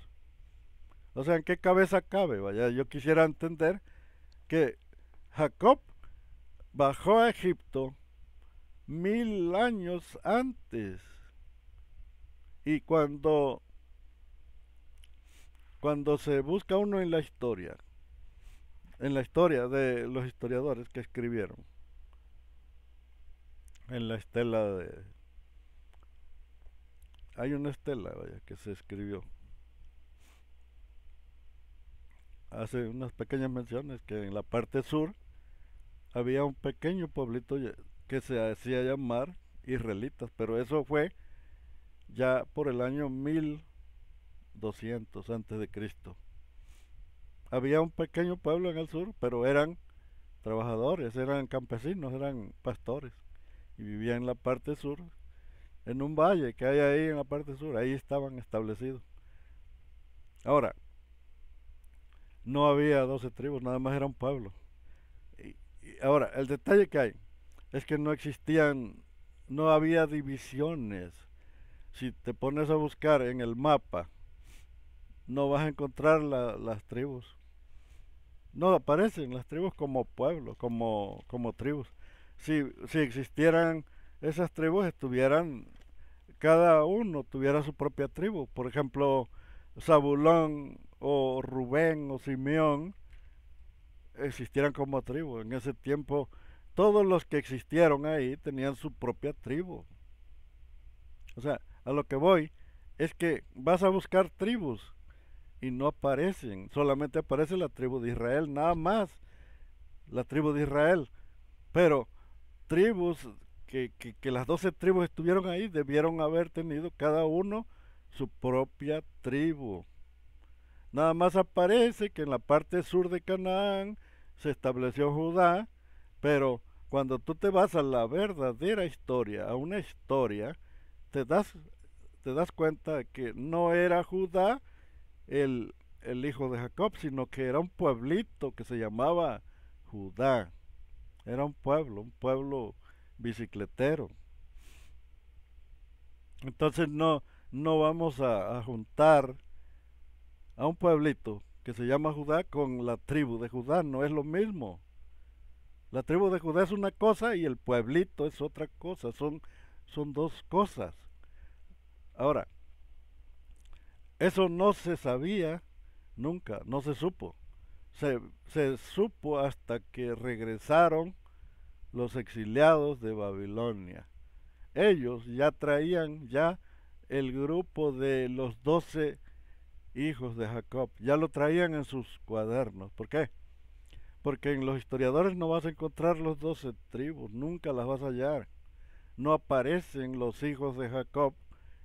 O sea, ¿en qué cabeza cabe? Vaya, yo quisiera entender que Jacob bajó a Egipto 1000 años antes. Y cuando se busca uno en la historia de los historiadores que escribieron, en la estela hay una estela, vaya, que se escribió. Hace unas pequeñas menciones que en la parte sur había un pequeño pueblito que se hacía llamar israelitas, pero eso fue ya por el año 1200 antes de Cristo. Había un pequeño pueblo en el sur, pero eran trabajadores, eran campesinos, eran pastores y vivían en la parte sur, en un valle que hay ahí en la parte sur, ahí estaban establecidos. Ahora, no había 12 tribus, nada más era un pueblo. Y ahora, el detalle que hay es que no había divisiones. Si te pones a buscar en el mapa, no vas a encontrar las tribus. No aparecen las tribus como pueblos, como tribus. Si existieran esas tribus, cada uno tuviera su propia tribu. Por ejemplo, Zabulón o Rubén o Simeón existieran como tribu. En ese tiempo todos los que existieron ahí tenían su propia tribu. O sea, a lo que voy es que vas a buscar tribus y no aparecen, solamente aparece la tribu de Israel, nada más, la tribu de Israel. Pero tribus, que las 12 tribus estuvieron ahí, debieron haber tenido cada uno su propia tribu. Nada más aparece que en la parte sur de Canaán se estableció Judá, pero cuando tú te vas a la verdadera historia, a una historia, te das, te das cuenta que no era Judá el hijo de Jacob, sino que era un pueblito que se llamaba Judá. Era un pueblo bicicletero. Entonces no vamos a juntar a un pueblito que se llama Judá con la tribu de Judá, no es lo mismo. La tribu de Judá es una cosa y el pueblito es otra cosa, son dos cosas. Ahora, eso no se sabía nunca, no se supo. Se, se supo hasta que regresaron los exiliados de Babilonia. Ellos ya traían ya el grupo de los 12 hijos de Jacob, ya lo traían en sus cuadernos. ¿Por qué? Porque en los historiadores no vas a encontrar los 12 tribus, nunca las vas a hallar. No aparecen los hijos de Jacob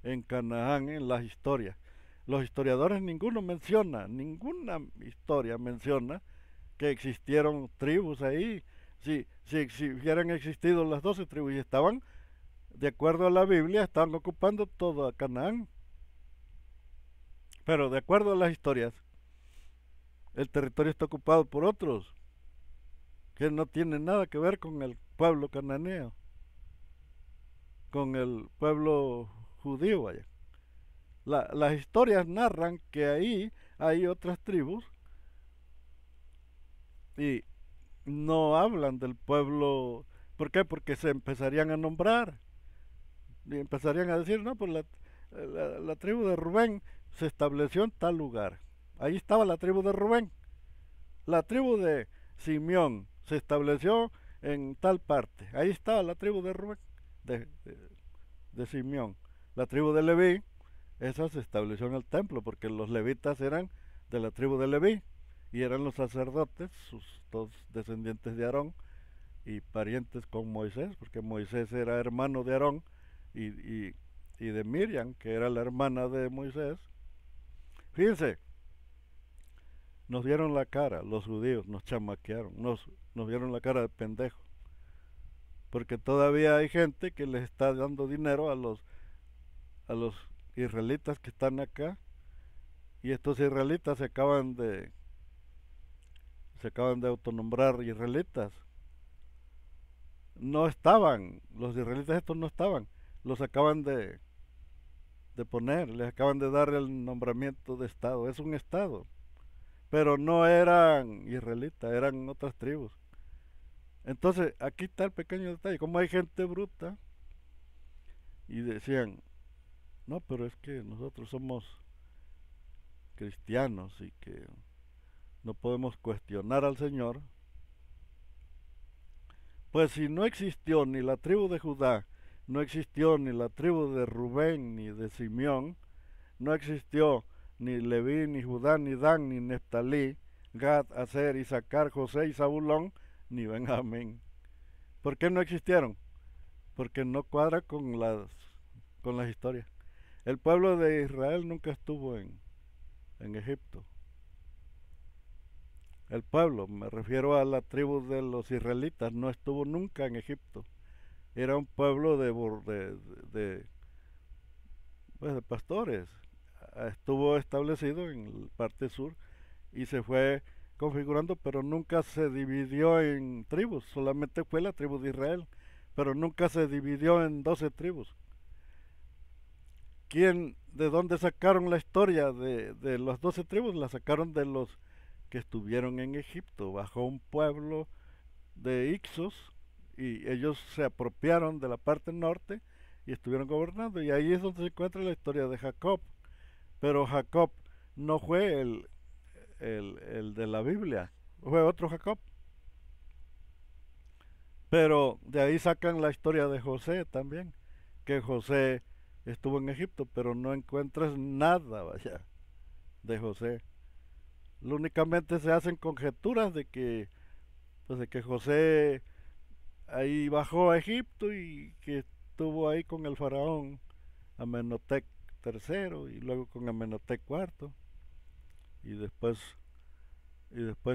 en Canaán en las historias. Los historiadores ninguna historia menciona que existieron tribus ahí. Si hubieran existido las 12 tribus y estaban, de acuerdo a la Biblia, estaban ocupando toda Canaán. Pero de acuerdo a las historias, el territorio está ocupado por otros que no tienen nada que ver con el pueblo cananeo, con el pueblo judío, vaya. Las historias narran que ahí hay otras tribus y no hablan del pueblo. ¿Por qué? Porque se empezarían a nombrar y empezarían a decir, no, pues la tribu de Rubén se estableció en tal lugar. Ahí estaba la tribu de Rubén. La tribu de Simeón se estableció en tal parte. Ahí estaba la tribu de Rubén, de, de, de Simeón. La tribu de Leví, esa se estableció en el templo, porque los levitas eran de la tribu de Leví y eran los sacerdotes, sus dos descendientes de Aarón y parientes con Moisés, porque Moisés era hermano de Aarón y, y, y de Miriam, que era la hermana de Moisés. Fíjense, nos dieron la cara, los judíos, nos chamaquearon, nos dieron la cara de pendejo. Porque todavía hay gente que les está dando dinero a los israelitas que están acá. Y estos israelitas se acaban de autonombrar israelitas. No estaban, los israelitas estos no estaban. Los acaban de poner, les acaban de dar el nombramiento de estado. Es un estado. Pero no eran israelitas, eran otras tribus. Entonces, aquí está el pequeño detalle. Como hay gente bruta y decían, no, pero es que nosotros somos cristianos y que no podemos cuestionar al Señor. Pues si no existió ni la tribu de Judá, no existió ni la tribu de Rubén ni de Simeón, no existió ni Leví, ni Judá, ni Dan, ni Neftalí, Gad, Aser, Isaacar, José y Zabulón, ni Benjamín. ¿Por qué no existieron? Porque no cuadra con las historias. El pueblo de Israel nunca estuvo en Egipto. El pueblo, me refiero a la tribu de los israelitas, no estuvo nunca en Egipto. Era un pueblo de, pues de pastores. Estuvo establecido en la parte sur y se fue configurando, pero nunca se dividió en tribus, solamente fue la tribu de Israel, pero nunca se dividió en 12 tribus. ¿De dónde sacaron la historia de las 12 tribus? La sacaron de los que estuvieron en Egipto, bajo un pueblo de Ixos, y ellos se apropiaron de la parte norte y estuvieron gobernando, y ahí es donde se encuentra la historia de Jacob. Pero Jacob no fue el de la Biblia, fue otro Jacob. Pero de ahí sacan la historia de José también, que José estuvo en Egipto, pero no encuentras nada, vaya, de José. Únicamente se hacen conjeturas de que, pues de que José ahí bajó a Egipto y que estuvo ahí con el faraón Amenhotep tercero y luego con Amenhotep cuarto y después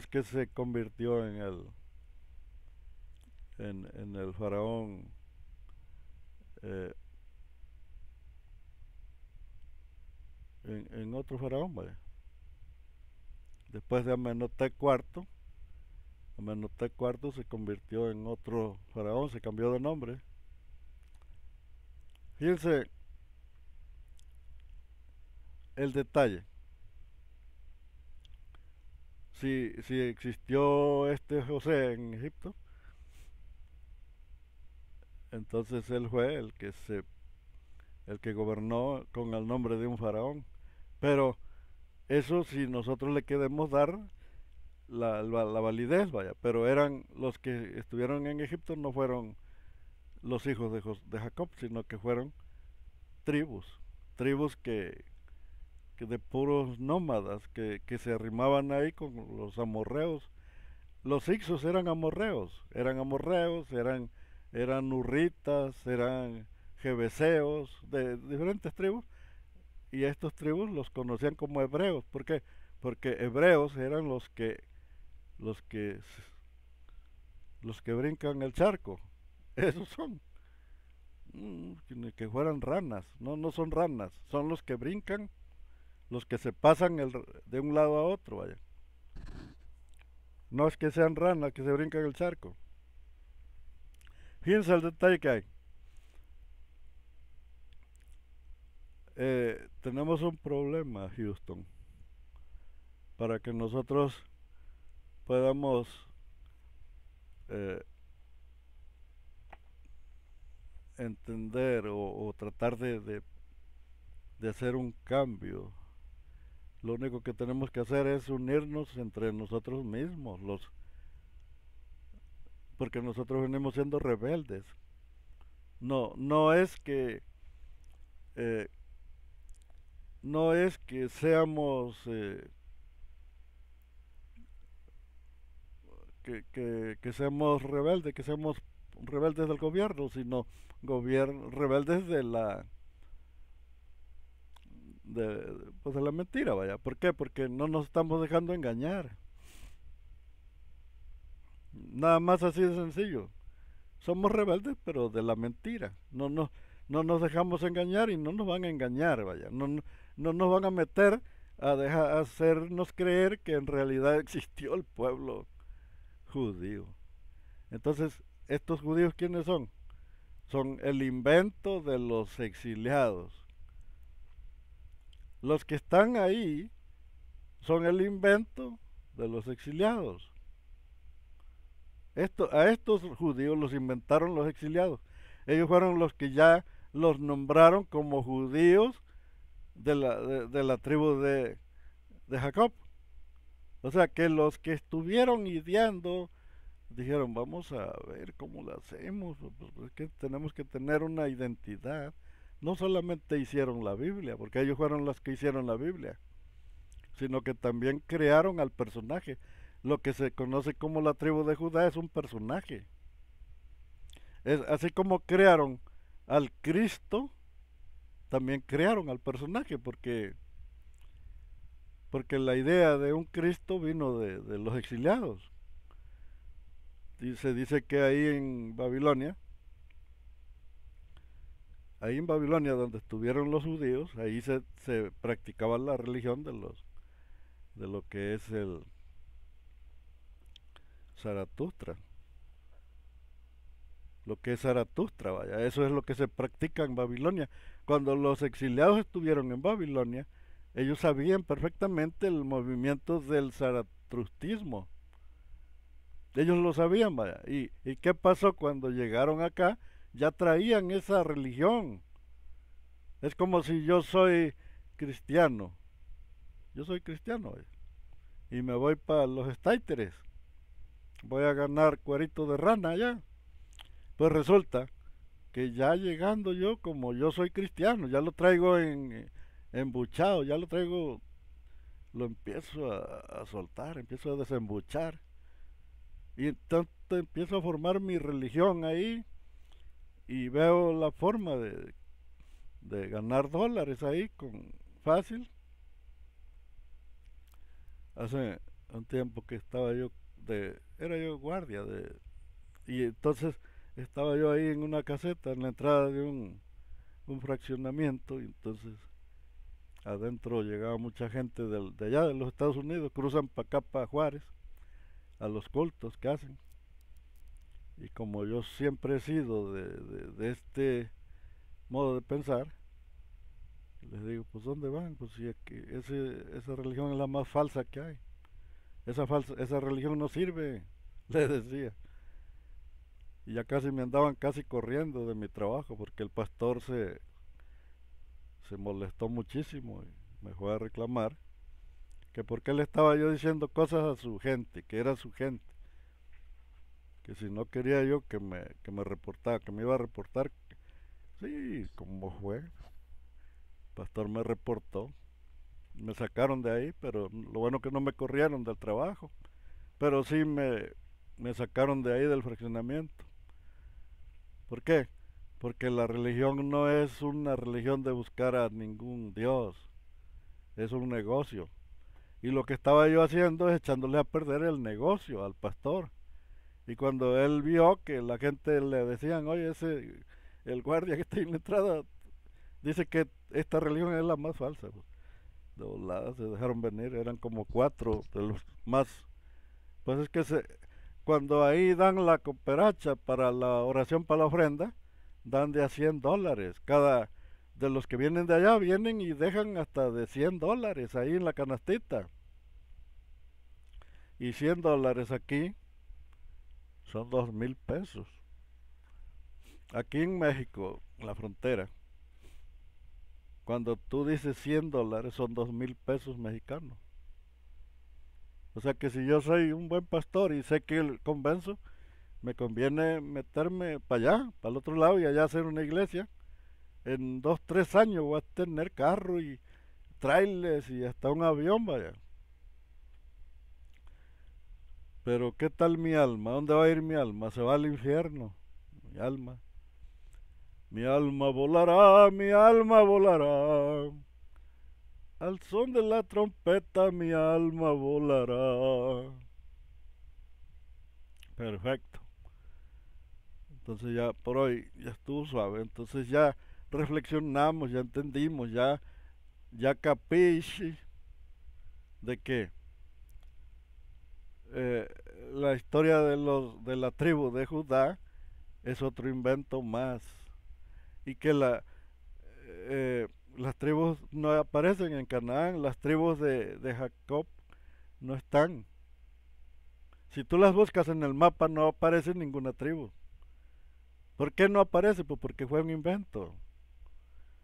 que se convirtió en el faraón eh, en otro faraón, vaya. Después de Amenhotep cuarto, Amenhotep cuarto se convirtió en otro faraón, se cambió de nombre. Fíjense el detalle. Si existió este José en Egipto, entonces él fue el que gobernó con el nombre de un faraón. Pero eso si nosotros le queremos dar la validez, vaya. Pero eran los que estuvieron en Egipto, no fueron los hijos de Jacob, sino que fueron tribus. Tribus que de puros nómadas que se arrimaban ahí con los amorreos. Los ixos eran amorreos, eran urritas, eran jebeseos, de diferentes tribus, y estos tribus los conocían como hebreos. ¿Por qué? Porque hebreos eran los que los que brincan el charco. Esos son. Que fueran ranas. No, no son ranas. Son los que brincan, los que se pasan de un lado a otro, vaya. No es que sean ranas que se brincan el charco. Fíjense el detalle que hay. Tenemos un problema, Houston, para que nosotros podamos eh, entender o tratar de hacer un cambio. Lo único que tenemos que hacer es unirnos entre nosotros mismos, porque nosotros venimos siendo rebeldes. No es que eh, no es que seamos que seamos rebeldes, que seamos rebeldes del gobierno, sino rebeldes pues de la mentira, vaya. ¿Por qué? Porque no nos estamos dejando engañar. Nada más así de sencillo. Somos rebeldes, pero de la mentira. No nos dejamos engañar y no nos van a engañar, vaya. No nos van a meter a hacernos creer que en realidad existió el pueblo judío. Entonces, ¿estos judíos quiénes son? Son el invento de los exiliados. Los que están ahí son el invento de los exiliados. A estos judíos los inventaron los exiliados. Ellos fueron los que ya los nombraron como judíos de la tribu de Jacob. O sea que los que estuvieron ideando dijeron, vamos a ver cómo lo hacemos, pues es que tenemos que tener una identidad. No solamente hicieron la Biblia, porque ellos fueron los que hicieron la Biblia, sino que también crearon al personaje. Lo que se conoce como la tribu de Judá es un personaje. Es así como crearon al Cristo, también crearon al personaje, porque la idea de un Cristo vino de los exiliados. Y se dice que ahí en Babilonia donde estuvieron los judíos, ahí se practicaba la religión de lo que es el Zaratustra. Lo que es Zaratustra, vaya, eso es lo que se practica en Babilonia. Cuando los exiliados estuvieron en Babilonia, ellos sabían perfectamente el movimiento del zaratustismo. Ellos lo sabían, vaya. ¿Y qué pasó cuando llegaron acá? Ya traían esa religión. Es como si yo soy cristiano. Yo soy cristiano, vaya, y me voy para los estáiteres. Voy a ganar cuerito de rana allá. Pues resulta que ya llegando yo, como yo soy cristiano, ya lo traigo embuchado, ya lo traigo, lo empiezo a soltar, empiezo a desembuchar. Y entonces empiezo a formar mi religión ahí y veo la forma de ganar dólares ahí con fácil. Hace un tiempo que estaba yo era yo guardia y entonces estaba yo ahí en una caseta en la entrada de un fraccionamiento y entonces adentro llegaba mucha gente de allá de los Estados Unidos, cruzan para acá para Juárez a los cultos que hacen. Y como yo siempre he sido de este modo de pensar, les digo, pues ¿dónde van? Pues si esa religión es la más falsa que hay. Esa religión no sirve, les decía. Y ya casi me andaban casi corriendo de mi trabajo porque el pastor se molestó muchísimo y me fue a reclamar que por qué le estaba yo diciendo cosas a su gente, que era su gente, que si no quería yo que me reportara, que me iba a reportar. Sí, como fue, el pastor me reportó, me sacaron de ahí, pero lo bueno que no me corrieron del trabajo, pero sí me sacaron de ahí del fraccionamiento. ¿Por qué? Porque la religión no es una religión de buscar a ningún Dios, es un negocio. Y lo que estaba yo haciendo es echándole a perder el negocio al pastor. Y cuando él vio que la gente le decían, oye, el guardia que está ahí en la entrada dice que esta religión es la más falsa, pues, de volada se dejaron venir, eran como cuatro de los más. Pues es que cuando ahí dan la cooperacha para la oración para la ofrenda, dan de a $100. Cada de los que vienen de allá vienen y dejan hasta de $100 ahí en la canastita. Y $100 aquí son 2,000 pesos. Aquí en México, en la frontera, cuando tú dices $100 son 2,000 pesos mexicanos. O sea que si yo soy un buen pastor y sé que convenzo, me conviene meterme para allá, para el otro lado y allá hacer una iglesia. En 2, 3 años voy a tener carro y trailers y hasta un avión, vaya. Pero ¿qué tal mi alma? ¿Dónde va a ir mi alma? Se va al infierno. Mi alma. Mi alma volará, mi alma volará. Al son de la trompeta mi alma volará. Perfecto. Entonces ya por hoy ya estuvo suave. Entonces ya reflexionamos, ya entendimos, ya capiche de que eh, la historia de la tribu de Judá es otro invento más y que eh, las tribus no aparecen en Canaán, las tribus de Jacob no están. Si tú las buscas en el mapa no aparece ninguna tribu. ¿Por qué no aparece? Pues porque fue un invento.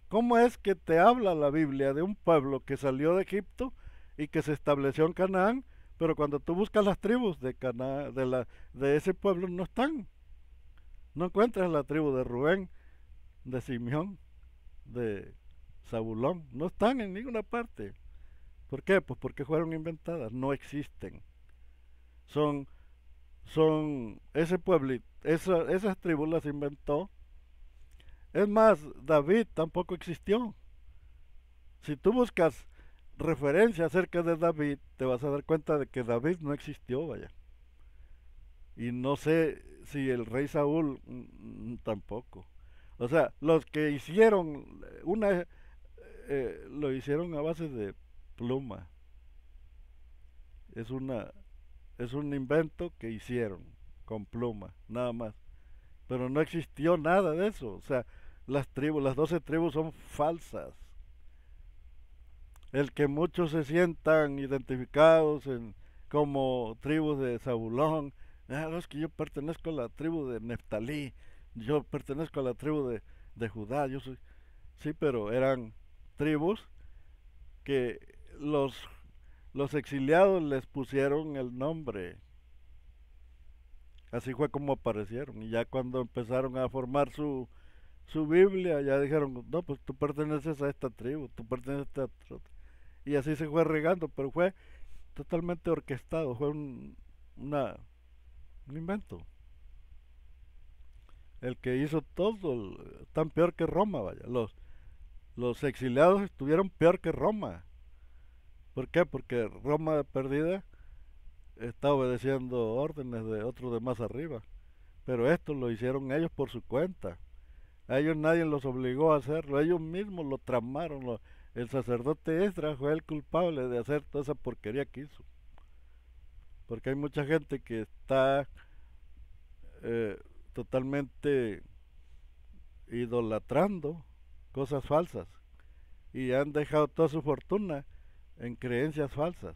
¿Cómo es que te habla la Biblia de un pueblo que salió de Egipto y que se estableció en Canaán, pero cuando tú buscas las tribus de Canaán, de ese pueblo no están? No encuentras la tribu de Rubén, de Simeón, de Zabulón, no están en ninguna parte. ¿Por qué? Pues porque fueron inventadas, no existen. Son, ese pueblito, esas tribus las inventó. Es más, David tampoco existió. Si tú buscas referencia acerca de David, te vas a dar cuenta de que David no existió, vaya. Y no sé si el rey Saúl tampoco. O sea, los que hicieron lo hicieron a base de pluma. Es una es un invento que hicieron con pluma, nada más. Pero no existió nada de eso. O sea, las 12 tribus son falsas. El que muchos se sientan identificados como tribus de Zabulón, es que yo pertenezco a la tribu de Neftalí, yo pertenezco a la tribu de Judá, yo soy. Sí, pero eran tribus que los exiliados les pusieron el nombre. Así fue como aparecieron. Y ya cuando empezaron a formar su Biblia, ya dijeron, no, pues tú perteneces a esta tribu, tú perteneces a esta otra. Y así se fue regando, pero fue totalmente orquestado, fue una, un invento. El que hizo todo, tan peor que Roma, vaya. Los exiliados estuvieron peor que Roma. ¿Por qué? Porque Roma de perdida está obedeciendo órdenes de otros de más arriba. Pero esto lo hicieron ellos por su cuenta. A ellos nadie los obligó a hacerlo, ellos mismos lo tramaron. El sacerdote Esdras fue el culpable de hacer toda esa porquería que hizo. Porque hay mucha gente que está eh, totalmente idolatrando cosas falsas y han dejado toda su fortuna en creencias falsas.